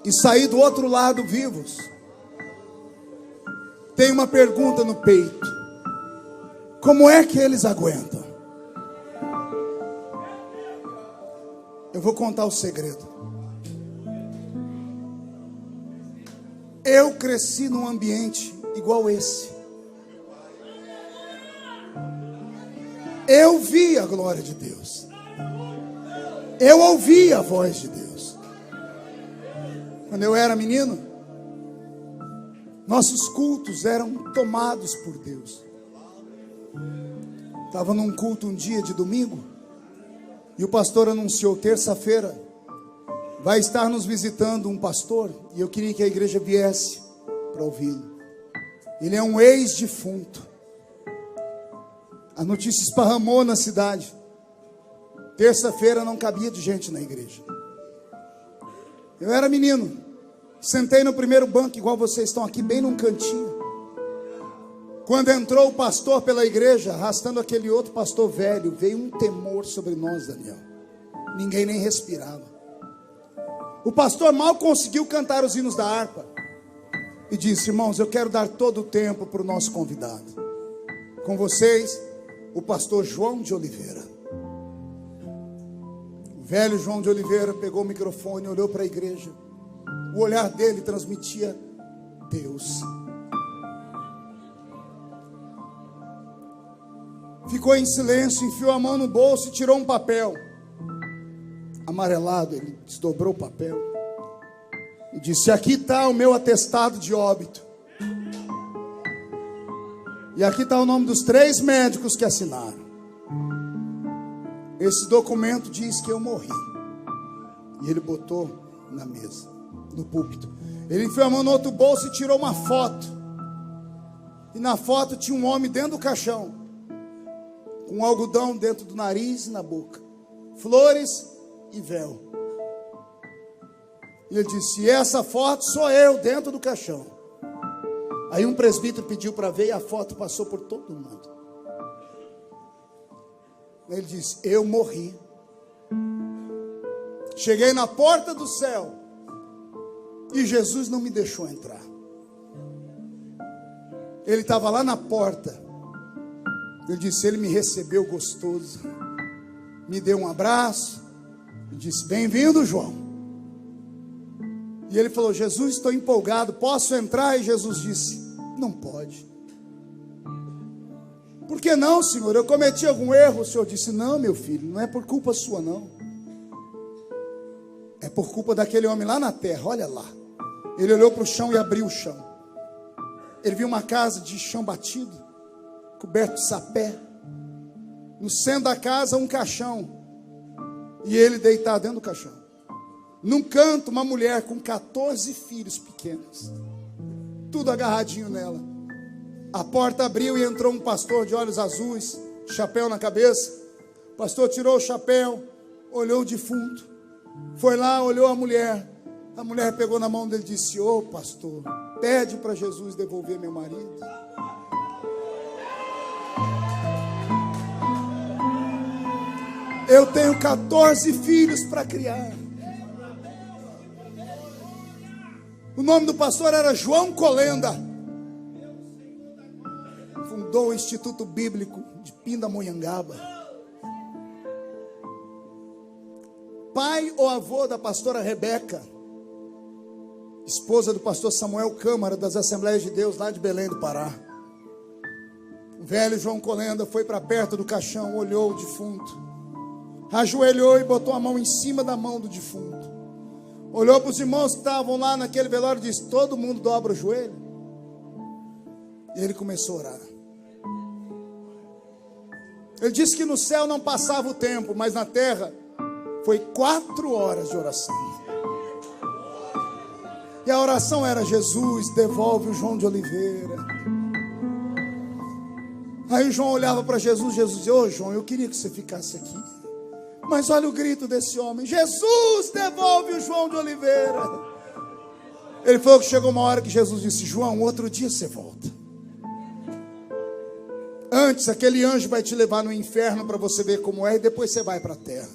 e sair do outro lado vivos, tem uma pergunta no peito: como é que eles aguentam? Eu vou contar o segredo. Eu cresci num ambiente igual esse. Eu vi a glória de Deus. Eu ouvi a voz de Deus. Quando eu era menino, nossos cultos eram tomados por Deus. Estava num culto um dia de domingo, e o pastor anunciou: terça-feira vai estar nos visitando um pastor, e eu queria que a igreja viesse para ouvi-lo. Ele é um ex-defunto. A notícia esparramou na cidade. Terça-feira não cabia de gente na igreja. Eu era menino, sentei no primeiro banco, igual vocês estão aqui, bem num cantinho. Quando entrou o pastor pela igreja, arrastando aquele outro pastor velho, veio um temor sobre nós, Daniel. Ninguém nem respirava. O pastor mal conseguiu cantar os hinos da harpa e disse: irmãos, eu quero dar todo o tempo para o nosso convidado. Com vocês, o pastor João de Oliveira. O velho João de Oliveira pegou o microfone, olhou para a igreja. O olhar dele transmitia Deus. Ficou em silêncio, enfiou a mão no bolso e tirou um papel amarelado. Ele desdobrou o papel e disse: aqui está o meu atestado de óbito, e aqui está o nome dos 3 médicos que assinaram. Esse documento diz que eu morri. E ele botou na mesa, no púlpito. Ele enfiou a mão no outro bolso e tirou uma foto. E na foto tinha um homem dentro do caixão, com algodão dentro do nariz e na boca, flores e véu. E ele disse: essa foto sou eu dentro do caixão. Aí um presbítero pediu para ver, e a foto passou por todo mundo. Ele disse: eu morri. Cheguei na porta do céu e Jesus não me deixou entrar. Ele estava lá na porta. Ele disse: ele me recebeu gostoso, me deu um abraço e disse: bem-vindo, João. E ele falou: Jesus, estou empolgado, posso entrar? E Jesus disse: não pode. Por que não, Senhor? Eu cometi algum erro? O Senhor disse: não, meu filho, não é por culpa sua, não. É por culpa daquele homem lá na terra. Olha lá. Ele olhou para o chão e abriu o chão. Ele viu uma casa de chão batido, coberto de sapé. No centro da casa, um caixão. E ele deitado dentro do caixão. Num canto, uma mulher com 14 filhos pequenos. Tudo agarradinho nela. A porta abriu e entrou um pastor de olhos azuis, chapéu na cabeça. O pastor tirou o chapéu, olhou o defunto. Foi lá, olhou a mulher. A mulher pegou na mão dele e disse: ô pastor, pede para Jesus devolver meu marido. Eu tenho 14 filhos para criar. O nome do pastor era João Colenda. Fundou o Instituto Bíblico de Pindamonhangaba. Pai ou avô da pastora Rebeca, esposa do pastor Samuel Câmara, das Assembleias de Deus lá de Belém do Pará. O velho João Colenda foi para perto do caixão, olhou o defunto, ajoelhou e botou a mão em cima da mão do defunto. Olhou para os irmãos que estavam lá naquele velório e disse: todo mundo dobra o joelho. E ele começou a orar. Ele disse que no céu não passava o tempo, mas na terra foi 4 horas de oração. E a oração era: Jesus, devolve o João de Oliveira. Aí o João olhava para Jesus, Jesus dizia: ô João, eu queria que você ficasse aqui. Mas olha o grito desse homem: Jesus, devolve o João de Oliveira. Ele falou que chegou uma hora que Jesus disse: João, outro dia você volta. Antes, aquele anjo vai te levar no inferno para você ver como é, e depois você vai para a terra.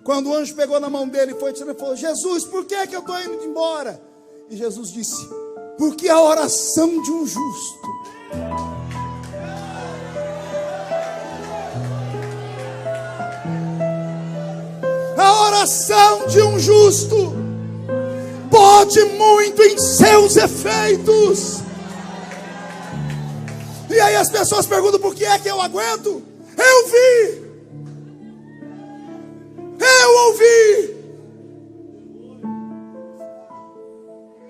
Quando o anjo pegou na mão dele e foi tirando, ele falou: Jesus, por que eu estou indo embora? E Jesus disse: porque a oração de um justo pode muito em seus efeitos. E aí as pessoas perguntam: por que é que eu aguento?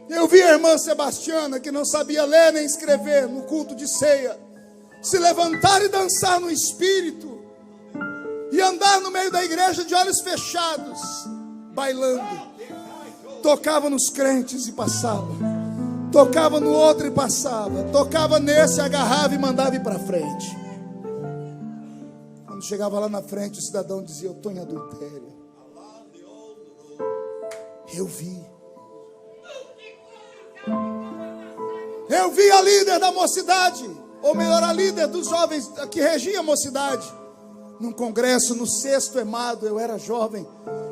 Eu vi a irmã Sebastiana, que não sabia ler nem escrever, no culto de ceia, se levantar e dançar no espírito, e andar no meio da igreja de olhos fechados, bailando. Tocava nos crentes e passava, tocava no outro e passava, tocava nesse, agarrava e mandava ir para frente. Quando chegava lá na frente, o cidadão dizia: eu estou em adultério. Eu vi a líder da mocidade, ou melhor, a líder dos jovens que regia a mocidade, num congresso no 6º EMADO. Eu era jovem.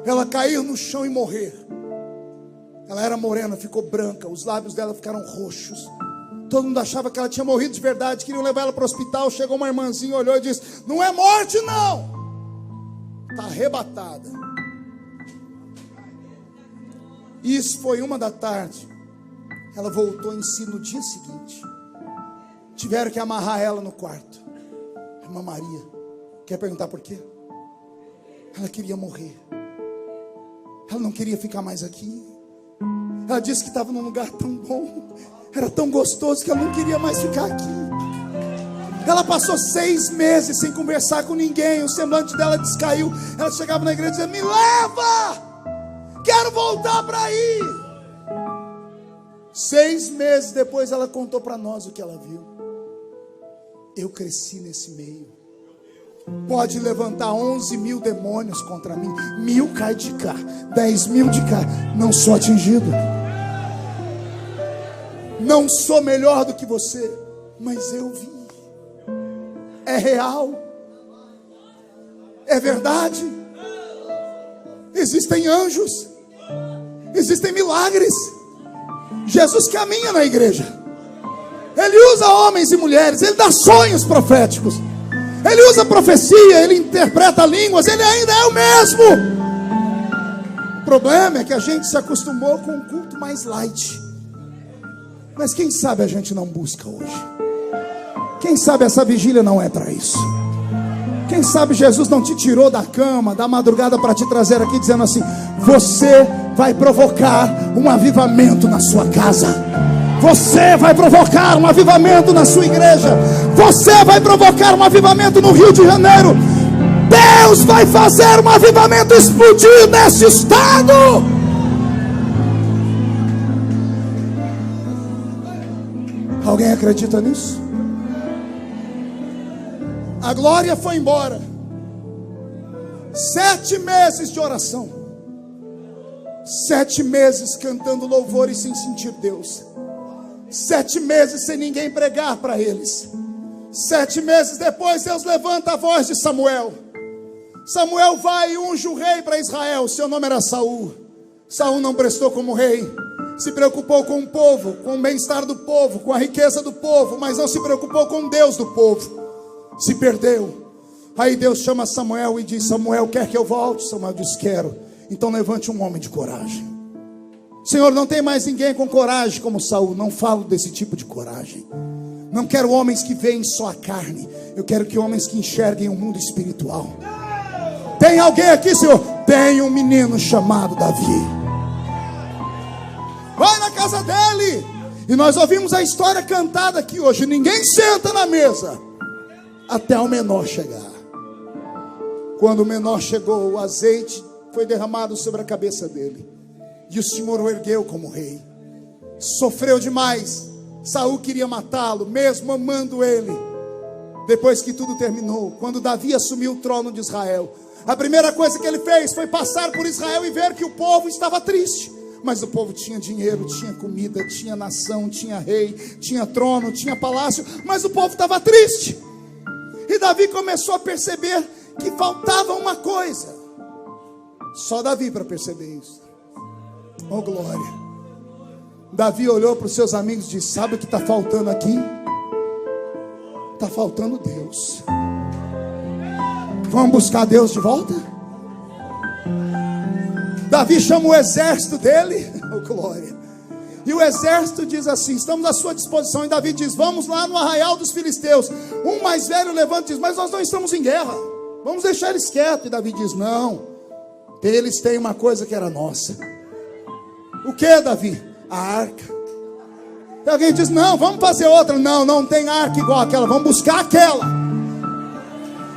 Ela caiu no chão e morrer. Ela era morena, ficou branca, os lábios dela ficaram roxos. Todo mundo achava que ela tinha morrido de verdade, queriam levar ela para o hospital. Chegou uma irmãzinha, olhou e disse: não é morte não, está arrebatada. Isso foi 1h da tarde. Ela voltou em si no dia seguinte. Tiveram que amarrar ela no quarto. Irmã Maria, quer perguntar por quê? Ela queria morrer. Ela não queria ficar mais aqui. Ela disse que estava num lugar tão bom, era tão gostoso, que ela não queria mais ficar aqui. Ela passou 6 meses sem conversar com ninguém. O semblante dela descaiu. Ela chegava na igreja e dizia: me leva, quero voltar para aí. 6 meses depois ela contou para nós o que ela viu. Eu cresci nesse meio. Pode levantar 11.000 demônios contra mim, 1.000 cai de cá, 10.000 de cá, não sou atingido. Não sou melhor do que você, mas eu vi. É real, é verdade. Existem anjos, existem milagres. Jesus caminha na igreja, Ele usa homens e mulheres, Ele dá sonhos proféticos, Ele usa profecia, Ele interpreta línguas, Ele ainda é o mesmo. O problema é que a gente se acostumou com um culto mais light. Mas quem sabe a gente não busca hoje? Quem sabe essa vigília não é para isso? Quem sabe Jesus não te tirou da cama, da madrugada, para te trazer aqui dizendo assim: você vai provocar um avivamento na sua casa. Você vai provocar um avivamento na sua igreja. Você vai provocar um avivamento no Rio de Janeiro. Deus vai fazer um avivamento explodir nesse estado. Alguém acredita nisso? A glória foi embora. 7 meses de oração. 7 meses cantando louvores sem sentir Deus. 7 meses sem ninguém pregar para eles. 7 meses depois, Deus levanta a voz de Samuel. Samuel vai e unge o rei para Israel. Seu nome era Saul. Saul não prestou como rei. Se preocupou com o povo, com o bem-estar do povo, com a riqueza do povo, mas não se preocupou com Deus do povo. Se perdeu. Aí Deus chama Samuel e diz: Samuel, quer que eu volte? Samuel diz: quero. Então levante um homem de coragem. Senhor, não tem mais ninguém com coragem como Saul. Não falo desse tipo de coragem. Não quero homens que veem só a carne. Eu quero que homens que enxerguem o mundo espiritual. Tem alguém aqui, Senhor? Tem um menino chamado Davi. Vai na casa dele. E nós ouvimos a história cantada aqui hoje. Ninguém senta na mesa até o menor chegar. Quando o menor chegou, o azeite foi derramado sobre a cabeça dele. E o Senhor o ergueu como rei. Sofreu demais. Saul queria matá-lo, mesmo amando ele. Depois que tudo terminou, quando Davi assumiu o trono de Israel, a primeira coisa que ele fez foi passar por Israel e ver que o povo estava triste. Mas o povo tinha dinheiro, tinha comida, tinha nação, tinha rei, tinha trono, tinha palácio. Mas o povo estava triste. E Davi começou a perceber que faltava uma coisa. Só Davi para perceber isso. Oh glória. Davi olhou para os seus amigos e disse: sabe o que está faltando aqui? Está faltando Deus. Vamos buscar Deus de volta? Davi chama o exército dele. Oh glória. E o exército diz assim: estamos à sua disposição. E Davi diz: vamos lá no arraial dos filisteus. Um mais velho levanta e diz: mas nós não estamos em guerra, vamos deixar eles quietos. E Davi diz: não, eles têm uma coisa que era nossa. O que, Davi? A arca. E alguém diz: não, vamos fazer outra. Não, não tem arca igual aquela, vamos buscar aquela.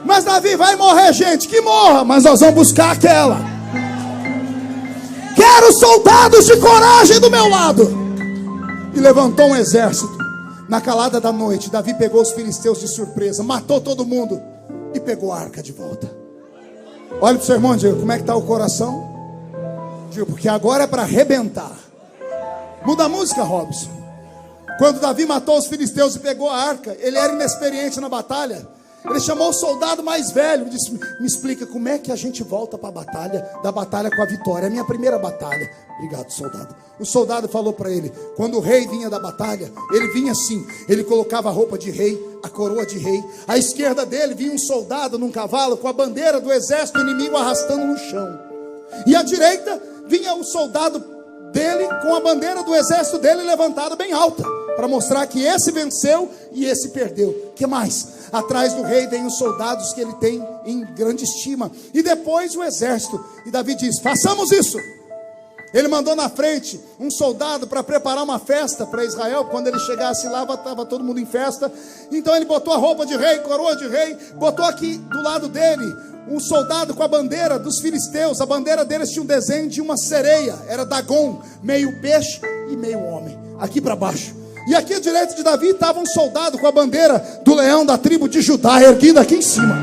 Mas Davi, vai morrer gente, que morra, mas nós vamos buscar aquela. Quero soldados de coragem do meu lado. E levantou um exército. Na calada da noite, Davi pegou os filisteus de surpresa, matou todo mundo e pegou a arca de volta. Olha para o seu irmão e diga: como é que está o coração? Digo, porque agora é para arrebentar. Muda a música, Robson. Quando Davi matou os filisteus e pegou a arca, ele era inexperiente na batalha. Ele chamou o soldado mais velho e disse: me explica como é que a gente volta para a batalha, da batalha com a vitória. É a minha primeira batalha. Obrigado, soldado. O soldado falou para ele: quando o rei vinha da batalha, ele vinha assim, ele colocava a roupa de rei, a coroa de rei. À esquerda dele vinha um soldado num cavalo com a bandeira do exército inimigo arrastando no chão. E à direita vinha o soldado dele com a bandeira do exército dele levantada bem alta, para mostrar que esse venceu e esse perdeu. O que mais? Atrás do rei vem os soldados que ele tem em grande estima. E depois o exército. E Davi diz: façamos isso. Ele mandou na frente um soldado para preparar uma festa para Israel. Quando ele chegasse lá, estava todo mundo em festa. Então ele botou a roupa de rei, coroa de rei. Botou aqui do lado dele um soldado com a bandeira dos filisteus. A bandeira deles tinha um desenho de uma sereia. Era Dagon, meio peixe e meio homem. Aqui para baixo. E aqui à direita de Davi estava um soldado com a bandeira do leão da tribo de Judá, erguida aqui em cima.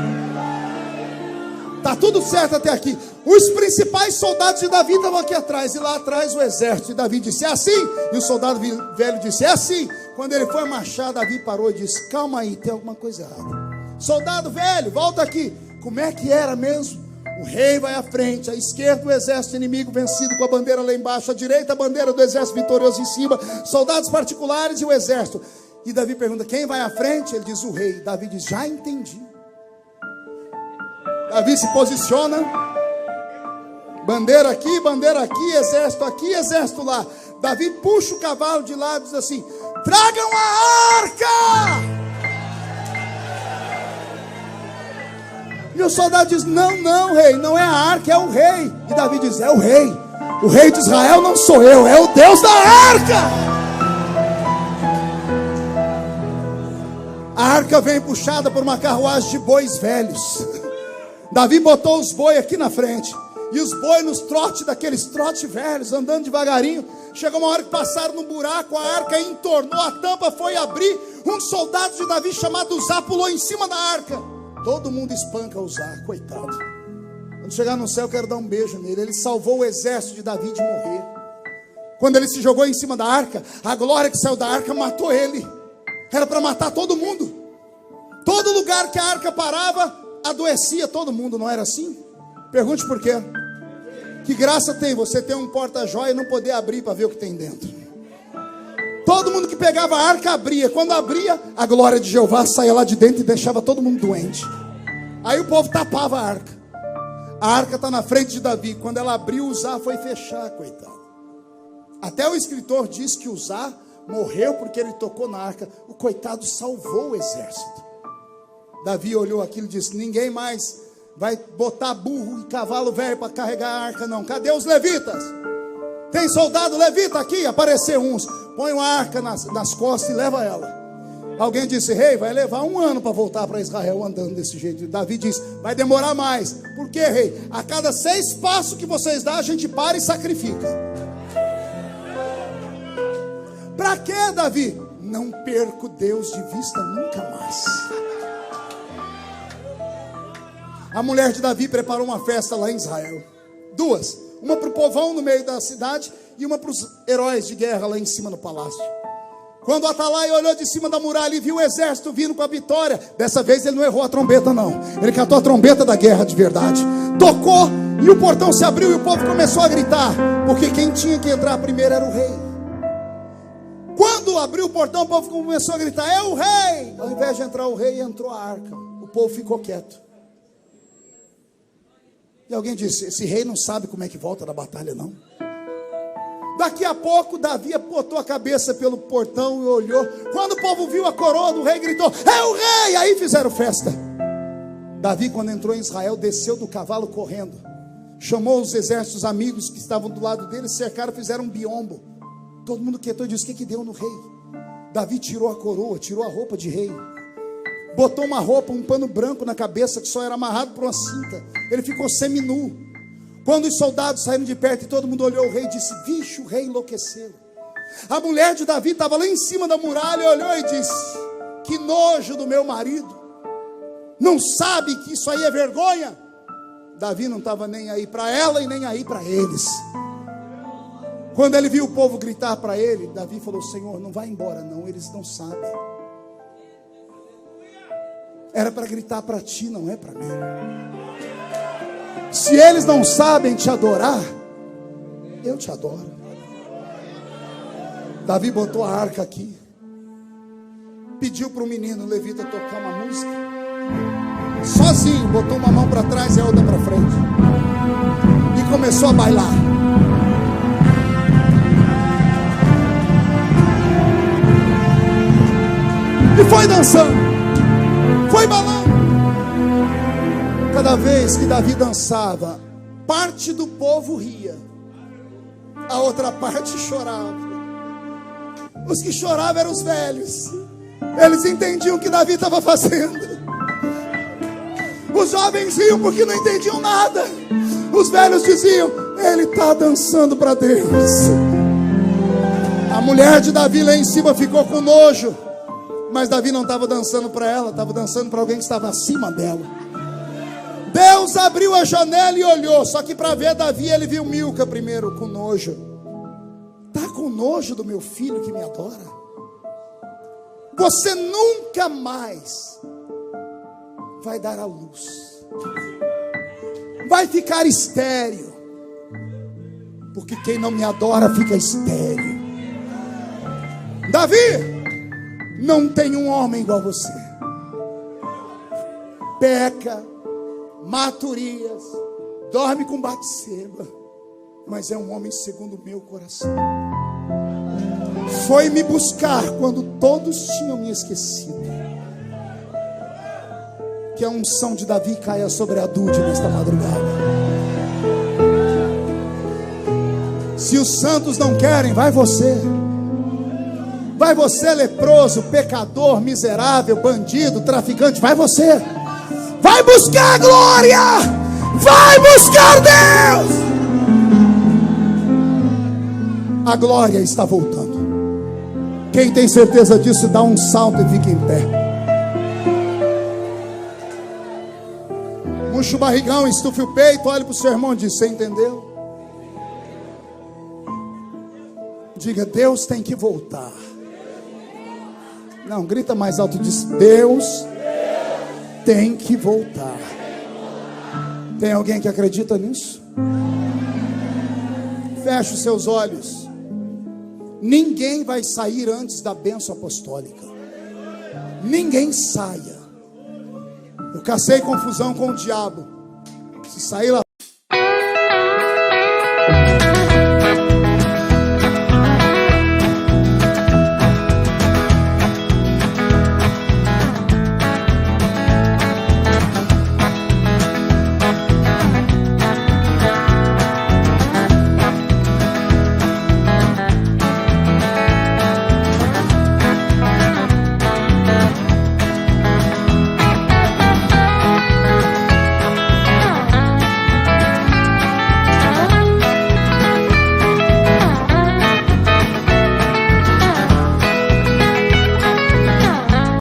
Está tudo certo até aqui. Os principais soldados de Davi estavam aqui atrás. E lá atrás o exército. E Davi disse: é assim? E o soldado velho disse: é assim. Quando ele foi marchar, Davi parou e disse: calma aí, tem alguma coisa errada. Soldado velho, volta aqui. Como é que era mesmo? O rei vai à frente, à esquerda o exército inimigo vencido com a bandeira lá embaixo, à direita a bandeira do exército vitorioso em cima, soldados particulares e o exército. E Davi pergunta: quem vai à frente? Ele diz: o rei. Davi diz: já entendi. Davi se posiciona, bandeira aqui, exército lá. Davi puxa o cavalo de lado e diz assim: tragam a arca. E o soldado diz: não, rei, não é a arca, é o rei. E Davi diz: é o rei de Israel não sou eu, é o Deus da arca. A arca vem puxada por uma carruagem de bois velhos. Davi botou os bois aqui na frente, e os bois nos trotes, daqueles trotes velhos, andando devagarinho. Chegou uma hora que passaram num buraco, a arca entornou, a tampa foi abrir. Um soldado de Davi chamado Uzá pulou em cima da arca. Todo mundo espanca Uzá, coitado. Quando chegar no céu, eu quero dar um beijo nele. Ele salvou o exército de Davi de morrer. Quando ele se jogou em cima da arca, a glória que saiu da arca matou ele. Era para matar todo mundo. Todo lugar que a arca parava, adoecia todo mundo, não era assim? Pergunte por quê. Que graça tem você ter um porta-joia e não poder abrir para ver o que tem dentro? Todo mundo que pegava a arca abria. Quando abria, a glória de Jeová saía lá de dentro e deixava todo mundo doente. Aí o povo tapava a arca. A arca está na frente de Davi. Quando ela abriu, Uzá foi fechar, coitado. Até o escritor diz que Uzá morreu porque ele tocou na arca. O coitado salvou o exército. Davi olhou aquilo e disse: ninguém mais vai botar burro e cavalo velho para carregar a arca, não. Cadê os levitas? Tem soldado levita aqui? Apareceu uns. Põe uma arca nas costas e leva ela. Alguém disse: rei, vai levar 1 ano para voltar para Israel andando desse jeito. Davi disse: vai demorar mais. Por quê, rei? A cada 6 passos que vocês dão, a gente para e sacrifica. Para quê, Davi? Não perco Deus de vista nunca mais. A mulher de Davi preparou uma festa lá em Israel. 2. Uma para o povão no meio da cidade e uma para os heróis de guerra lá em cima no palácio. Quando o Atalaia olhou de cima da muralha e viu o exército vindo com a vitória, dessa vez ele não errou a trombeta, não. Ele catou a trombeta da guerra de verdade. Tocou e o portão se abriu e o povo começou a gritar, porque quem tinha que entrar primeiro era o rei. Quando abriu o portão, o povo começou a gritar: é o rei! Ao invés de entrar o rei, entrou a arca. O povo ficou quieto. E alguém disse: esse rei não sabe como é que volta da batalha, não. Daqui a pouco, Davi botou a cabeça pelo portão e olhou. Quando o povo viu a coroa do rei, gritou: é o rei! Aí fizeram festa. Davi, quando entrou em Israel, desceu do cavalo correndo. Chamou os exércitos amigos que estavam do lado dele, cercaram, fizeram um biombo. Todo mundo quietou e disse: o que deu no rei? Davi tirou a coroa, tirou a roupa de rei, botou uma roupa, um pano branco na cabeça que só era amarrado por uma cinta. Ele ficou seminu. Quando os soldados saíram de perto e todo mundo olhou o rei, disse: vixe, o rei enlouqueceu. A mulher de Davi estava lá em cima da muralha, olhou e disse: que nojo do meu marido. Não sabe que isso aí é vergonha? Davi não estava nem aí para ela e nem aí para eles. Quando ele viu o povo gritar para ele, Davi falou: Senhor, não vai embora não, eles não sabem. Era para gritar para ti, não é para mim. Se eles não sabem te adorar, eu te adoro. Davi botou a arca aqui, pediu para o menino levita tocar uma música, sozinho, botou uma mão para trás e a outra para frente, e começou a bailar. E foi dançando, foi balando. Cada vez que Davi dançava, parte do povo ria, a outra parte chorava. Os que choravam eram os velhos. Eles entendiam o que Davi estava fazendo. Os jovens riam porque não entendiam nada. Os velhos diziam: ele está dançando para Deus. A mulher de Davi lá em cima ficou com nojo, mas Davi não estava dançando para ela, estava dançando para alguém que estava acima dela. Deus abriu a janela e olhou. Só que para ver Davi, ele viu Milca primeiro com nojo. Está com nojo do meu filho que me adora? Você nunca mais vai dar à luz, vai ficar estéril, porque quem não me adora fica estéril. Davi, não tem um homem igual a você. Peca, mata Urias, dorme com Batseba, mas é um homem segundo o meu coração. Foi me buscar quando todos tinham me esquecido. Que a unção de Davi caia sobre a Dude nesta madrugada. Se os santos não querem, vai você. Vai você, leproso, pecador, miserável, bandido, traficante. Vai você. Vai buscar a glória. Vai buscar Deus. A glória está voltando. Quem tem certeza disso, dá um salto e fica em pé. Murcha o barrigão, estufe o peito, olhe para o seu irmão e diz: você entendeu? Diga: Deus tem que voltar. Não, grita mais alto e diz: Deus tem que voltar. Tem alguém que acredita nisso? Feche os seus olhos. Ninguém vai sair antes da bênção apostólica. Ninguém saia. Eu cacei confusão com o diabo. Se sair lá